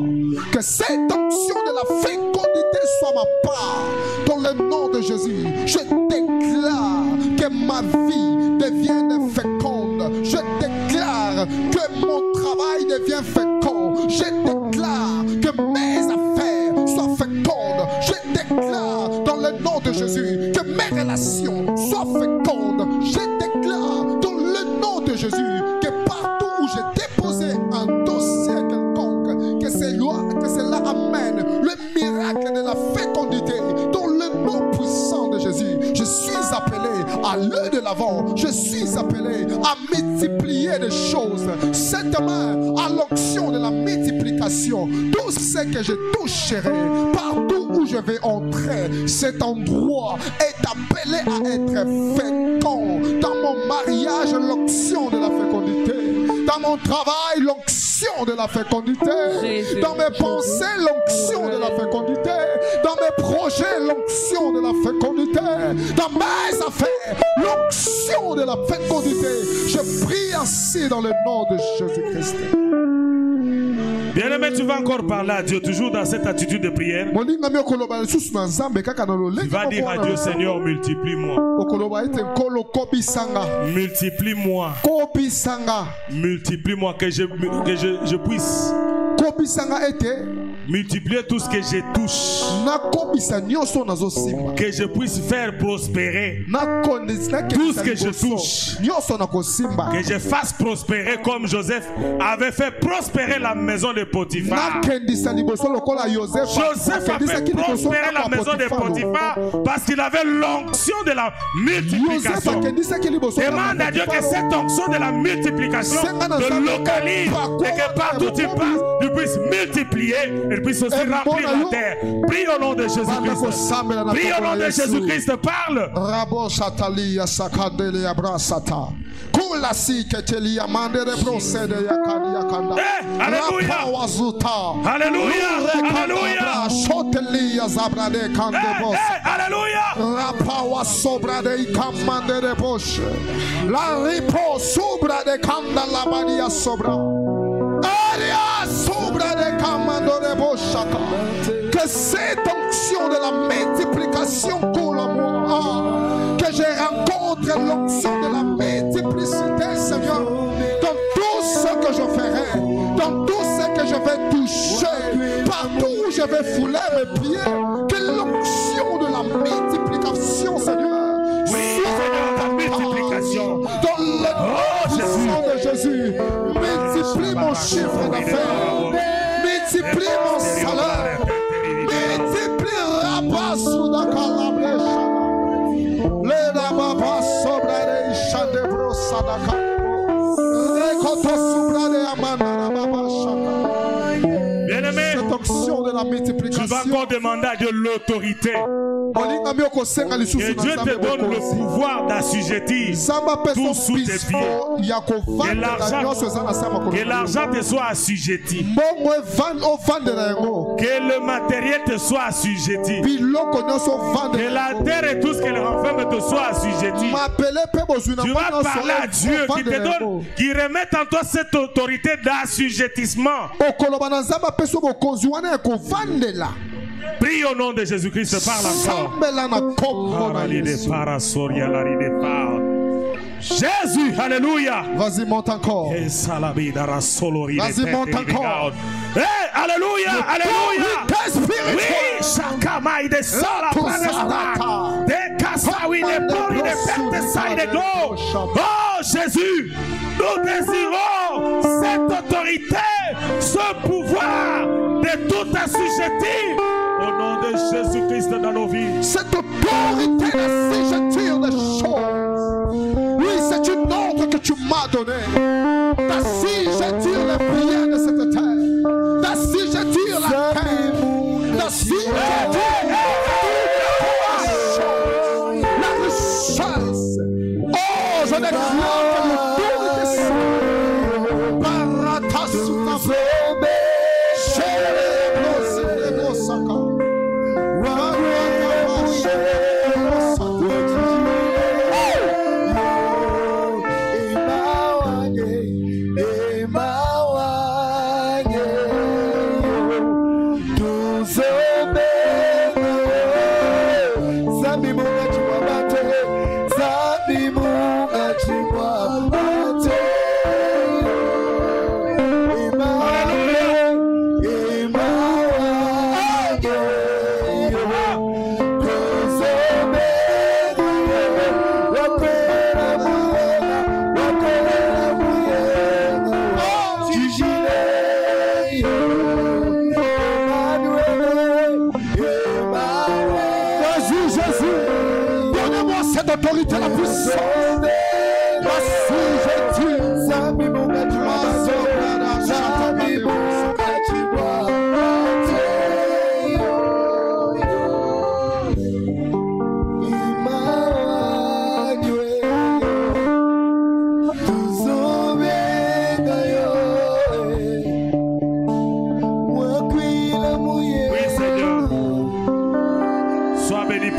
Que cette onction de la fécondité soit ma part. Dans le nom de Jésus, je déclare que ma vie devienne féconde. Je déclare que mon travail devient fécond. Je déclare que mes affaires soient fécondes. Je déclare dans le nom de Jésus que mes relations soient fécondes. Je déclare dans le nom de Jésus que partout où j'ai déposé un dossier quelconque, que cela amène le miracle de la fécondité. Dans le nom puissant de Jésus, je suis appelé à l'heure de l'avant. Je suis appelé à multiplier des choses. Cette main à l'onction de la multiplication. Tout ce que je toucherai, partout où je vais entrer, cet endroit est appelé à être fécond. Dans mon mariage, l'onction de la fécondité. Dans mon travail, l'onction de la fécondité. Jésus. Dans mes pensées, l'onction de la fécondité. Dans mes projets, l'onction de la fécondité. Dans mes affaires, l'onction de la fécondité. Je prie ainsi dans le nom de Jésus-Christ. Bien-aimé, tu vas encore parler à Dieu, toujours dans cette attitude de prière. Tu vas dire à Dieu, Seigneur, multiplie-moi. Multiplie-moi. Multiplie-moi, que je puisse multiplier tout ce que je touche. Que je puisse faire prospérer tout ce que je touche. Que je fasse prospérer comme Joseph avait fait prospérer la maison de Potiphar. Joseph a fait prospérer la maison de Potiphar parce qu'il avait l'onction de la multiplication. Demande à Dieu que cette onction de la multiplication te localise et que partout tu passes, tu puisses multiplier et puisses aussi remplir la terre. Prie au nom de Jésus-Christ. Prie au nom de Jésus-Christ. Parle. Alléluia. Alléluia. Alléluia. Rapawa sobra de ikamande de bosh. La ripo sobra de kanda labadia sobra. Aria sobra de kamando de boshaka. Que cette onction de la multiplication coule en moi. Que je rencontre l'onction de la multiplicité, Seigneur. Dans tout ce que je ferai, dans tout ce que je vais toucher, partout où je vais fouler mes pieds, que l'onction de la multiplication, Seigneur, la multiplication. Dans le nom de Jésus, multiplie mon chiffre d'affaires, multiplie mon salaire, multiplie Rabasudakalablesha, le Rababasobrade Shadebro Sadaka, Rekoto Subrade Amanda Rababashaka. Bien-aimé, cette onction de la multiplication, tu vas encore demander à Dieu l'autorité. Que Dieu te donne le pouvoir d'assujettir tout sous tes pieds. Que l'argent te soit assujetti. Que le matériel te soit assujetti. Que la terre et tout ce qu'elle renferme te soit assujetti. Tu vas parler à Dieu qui te donne, qui remette en toi cette autorité d'assujettissement. Prie au nom de Jésus-Christ, parle encore. Jésus, alléluia. Vas-y, monte encore. Vas-y, monte encore. Hey, alléluia, alléluia. Oui, Shakamai de Sola Planesta. De Kassawi de Pori de Pentesa et de Glo. Oh Jésus, nous désirons cette autorité, ce pouvoir de tout assujettir. Au nom de Jésus-Christ dans nos vies. Cette autorité d'assujettir des choses. Oui, c'est une ordre que tu m'as donnée. D'assujettir les prières de cette terre. D'assujettir la terre. D'assujettir la richesse. Oh, je déclare que l'autorité soit Baratasutafé. Autorité la puissance, la sujeture,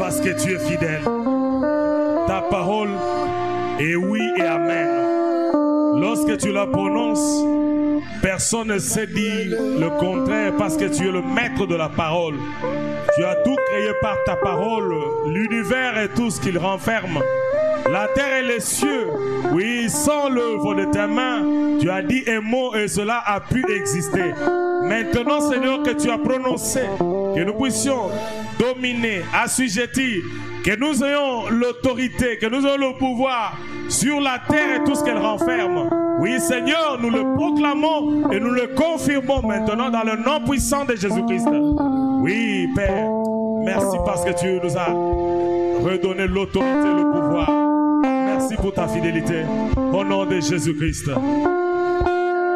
parce que tu es fidèle. Ta parole est oui et amen. Lorsque tu la prononces, personne ne sait dire le contraire parce que tu es le maître de la parole. Tu as tout créé par ta parole, l'univers et tout ce qu'il renferme. La terre et les cieux, oui, sans l'œuvre de tes mains, tu as dit un mot et cela a pu exister. Maintenant, Seigneur, que tu as prononcé, que nous puissions dominer, assujettir, que nous ayons l'autorité, que nous ayons le pouvoir sur la terre et tout ce qu'elle renferme. Oui, Seigneur, nous le proclamons et nous le confirmons maintenant dans le nom puissant de Jésus-Christ. Oui, Père, merci parce que tu nous as redonné l'autorité et le pouvoir. Merci pour ta fidélité. Au nom de Jésus-Christ.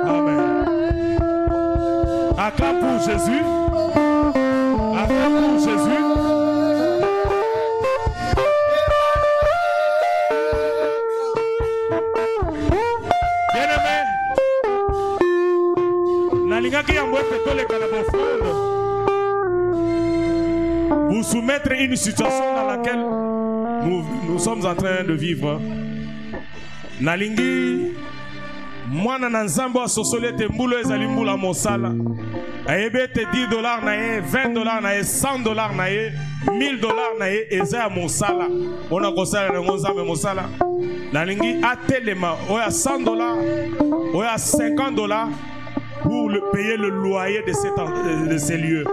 Amen. Acclame pour Jésus. Acclame pour Jésus. Bien-aimé, nalingaki yango petoleka na bofrande. Vous soumettre à une situation dans laquelle nous sommes en train de vivre. Nalingi mwana na nzambe wa sosoli te mbulo ezali mbula mosala. Ayebi ete $10 na ye, $20 na ye, $100 na ye, $1000 na ye eza ya mosala. Ona kosala nango nzambe mosala. Nalingi atelema oya $100, oya $50 pour payer le loyer de ces lieux.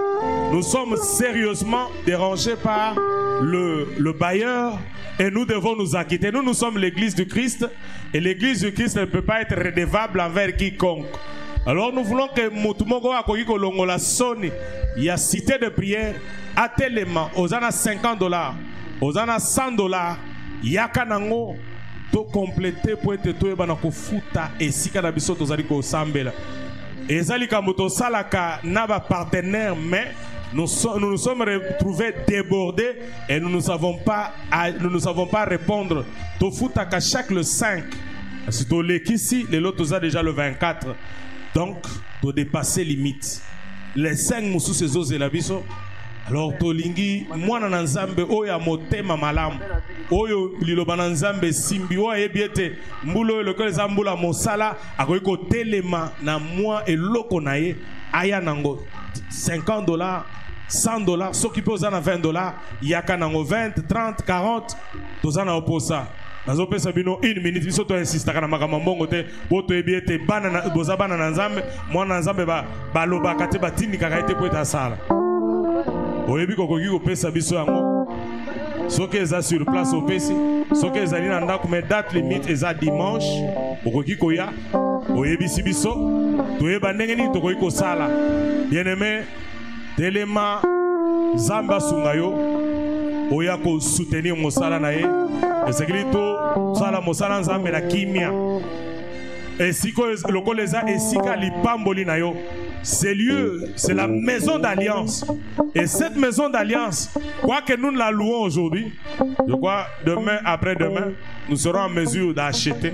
Nous sommes sérieusement dérangés par le bailleur et nous devons nous acquitter. Nous sommes l'église du Christ et l'église du Christ ne peut pas être redevable envers quiconque. Alors nous voulons que Mutumoko akoki kolongola soni ya cité de prière atelema ozana $50, ozana $100 yaka nango to compléter pour être to ebana kofuta esika na biso tozali ko sambela. Ezali kamoto salaka na ba partenaire mais nous nous sommes retrouvés débordés et nous ne savons pas répondre. Tofuta ka chaque le 5. Si tu ici, les autres ont déjà le 24. Donc, tu dépasser limite. Les 5 moussous ces os et la biso. Alors, tolingi, moi na nzambe oya motema malam. Oyo liloba na nzambe simbi oya ebiete mbulo le ko zambula mosala akoiko telema na moi eloko na ye aya nango $50, $100, ceux qui posent $20, yaka nango 20, 30, 40, tozana oposa. Nazo pesa bino 1 minute biso to insista kana makama mbongo te boto ebiete bana boza bana na nzambe mwana nzambe ba loba kate batini kaka ete kweta sala. Oyebi kokoki kopesa biso yango. Soki eza sur place opesi, soki ezali na ndako mais date limite eza dimanche, okoki koya, oyebisi biso, toyeba ndenge nini tokoki kosala. Bien-aimé, telema zamba sungayo, oya ko soutenir mosala na ye, esekili to sala mosala nzambe na kimia. Esiko lokolo eza esika lipamboli na yo. Ces lieux, c'est la maison d'alliance. Et cette maison d'alliance, quoi que nous la louons aujourd'hui, je crois demain, après-demain, nous serons en mesure d'acheter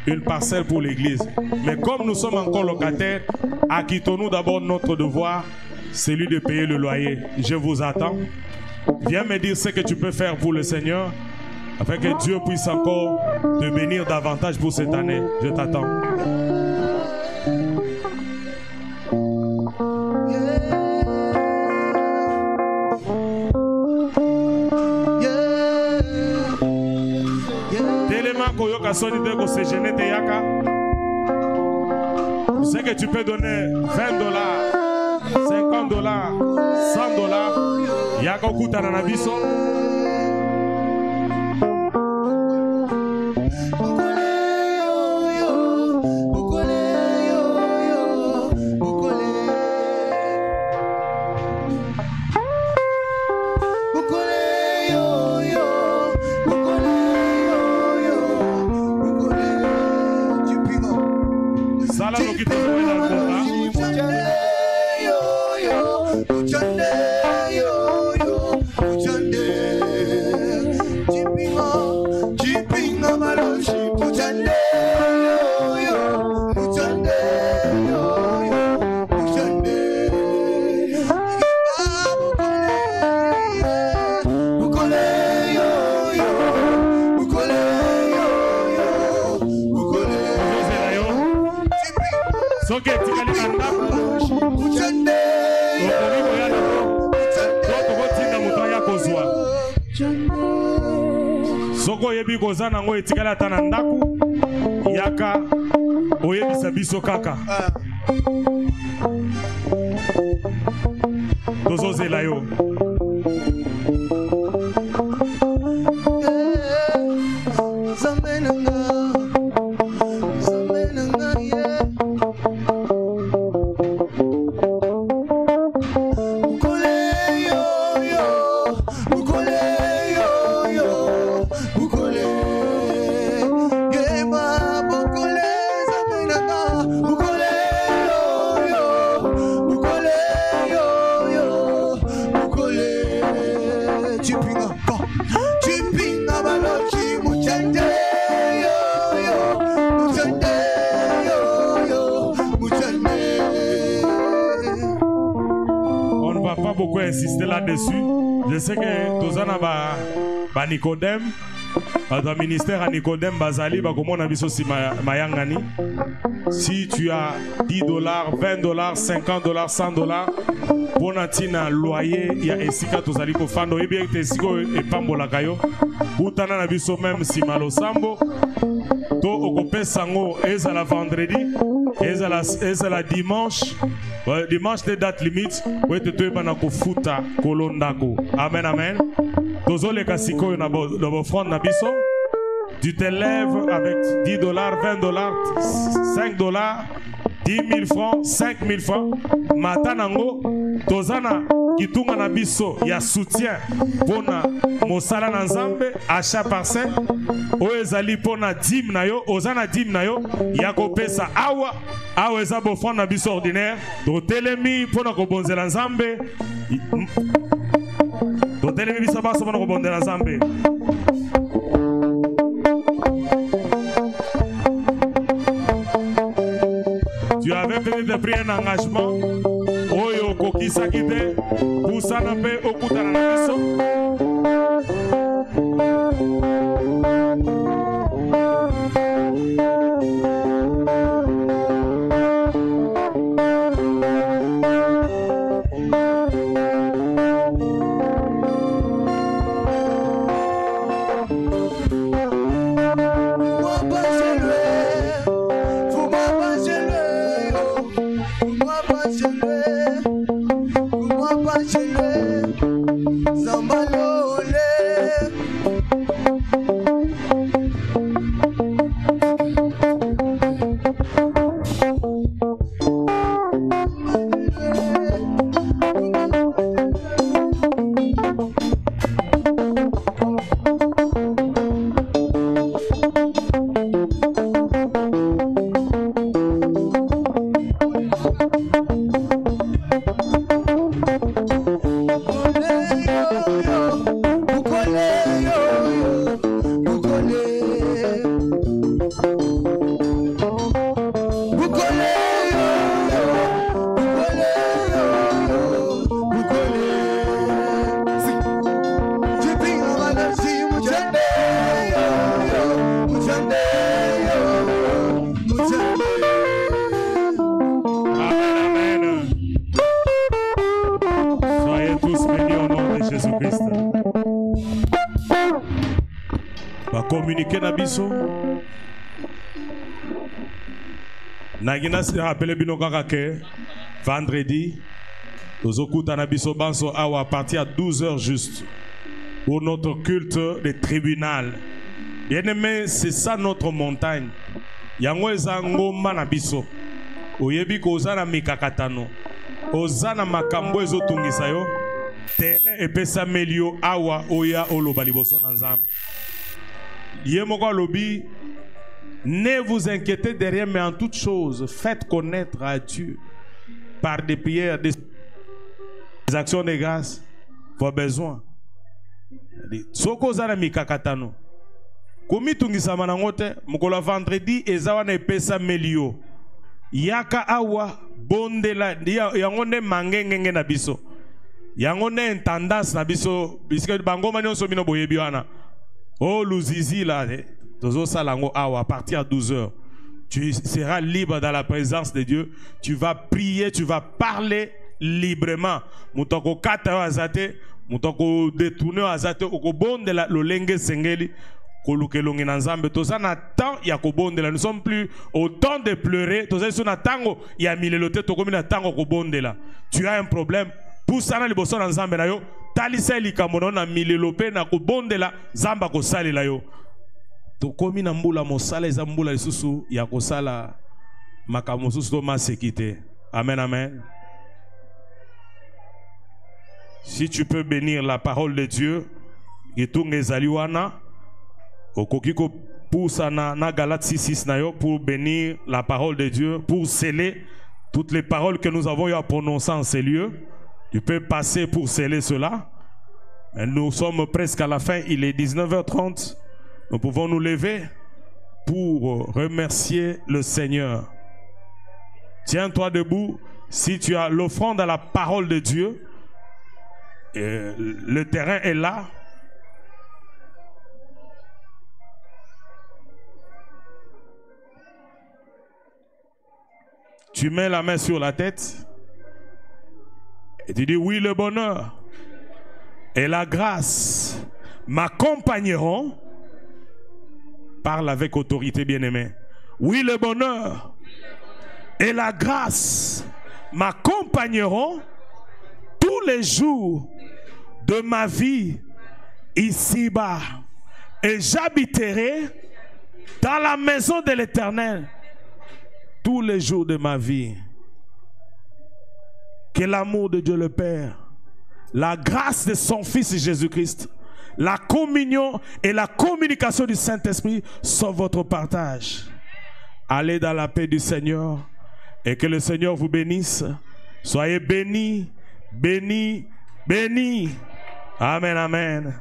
une parcelle pour l'église. Mais comme nous sommes encore locataires, acquittons-nous d'abord notre devoir, celui de payer le loyer. Je vous attends. Viens me dire ce que tu peux faire pour le Seigneur, afin que Dieu puisse encore te bénir davantage pour cette année. Je t'attends. Je sais que tu peux donner $20, $50, $100. Yaka okutana na biso. Ukole soki etikali na ndako okomi koya lelo to tokotinda moto aya kozwa soki oyebi koza nango etikali ata na ndako yaka oyebisa biso kaka tozozela yo beaucoup insister là-dessus. Je sais que Tozana ba Nicodème, dans le ministère à Nicodème Bazali, ba comment on a vu ça Mayangani. Si tu as $10, $20, $50, $100 pour natina loyer, il y a esika Tozali ko fando et bien te siko et pambola kayo. Utana na biso même si malo sambo. To okope sango ezala vendredi, ezala dimanche. Dimanche de date limite, ouais te tuer bana ko futa kolondako. Amen amen. Tozole kasiko na bo front na biso. Tu te lèves avec $10, $20, $5, 10 000 francs, 5 000 francs. Matanango, tozana kitunga na biso ya soutien pona mosala na nzambe achat parcelle. Oezali pona dim na yo, ozana dim na yo, ya kopesa awa. Awa eza bo front na biso ordinaire. To telemi pona ko bonzela nzambe. To telemi biso baso pona ko bonzela nzambe. Tu avais peut-être pris un engagement. Oyo kokisa kite. Kusana pe okutana na biso. Communiquer na biso nagina se rappeler bino kaka ke vendredi tozokuta na biso banso awa à partir à 12h juste pour notre culte de tribunal. Bien-aimé, c'est ça notre montagne. Yango eza ngomba na biso. Oyebi ko ozana mikakatano. Ozana makambo ezotungisa yo. Terrain epesa melio awa oya oloba liboso na nzambe. Ne vous inquiétez de rien, mais en toute chose, faites connaître à Dieu par des prières, des actions de grâce, vos besoins. Soko zana mikakatano. Komi tungisa manangote, mukola vendredi ezawana epesa melio. Yaka awa bondela yangone mangengenge na biso. Yangone intendance na biso, biske bangoma nyonso bino boyebi wana. Oh, Luzizi là, tozo salango awa à partir à 12h. Tu seras libre dans la présence de Dieu. Tu vas prier, tu vas parler librement. Moutoko kata yo azate, moutoko détourner azate, oko bonde la lolenge sengeli, kolukelongi na nzambe. Toza na temps ya ko bonde la. Nous sommes plus au temps de pleurer. Toza so na tango ya milelote tokomi na tango ko bonde la. Tu as un problème. Poussa na liboso na nzambe na yo. Talisa likambo na milelope na ko bonde la, nzamba ko sali la yo. Tokomi na mbula mosala eza mbula lisusu ya kosala makambo mosusu to masekite. Amen, amen. Si tu peux bénir la parole de Dieu, getunga ezali wana, okoki ko poussa na Galates 6:6 na yo pour bénir la parole de Dieu, pour sceller toutes les paroles que nous avons eu à prononcer en ces lieux. Tu peux passer pour sceller cela. Et nous sommes presque à la fin, il est 19h30. Nous pouvons nous lever pour remercier le Seigneur. Tiens-toi debout. Si tu as l'offrande à la parole de Dieu, le terrain est là. Tu mets la main sur la tête et tu dis oui, le bonheur et la grâce m'accompagneront. Parle avec autorité, bien-aimé. Oui, le bonheur et la grâce m'accompagneront tous les jours de ma vie ici-bas. Et j'habiterai dans la maison de l'Éternel tous les jours de ma vie. Que l'amour de Dieu le Père, la grâce de son Fils Jésus-Christ, la communion et la communication du Saint-Esprit sont votre partage. Allez dans la paix du Seigneur et que le Seigneur vous bénisse. Soyez bénis, bénis, bénis. Amen, amen.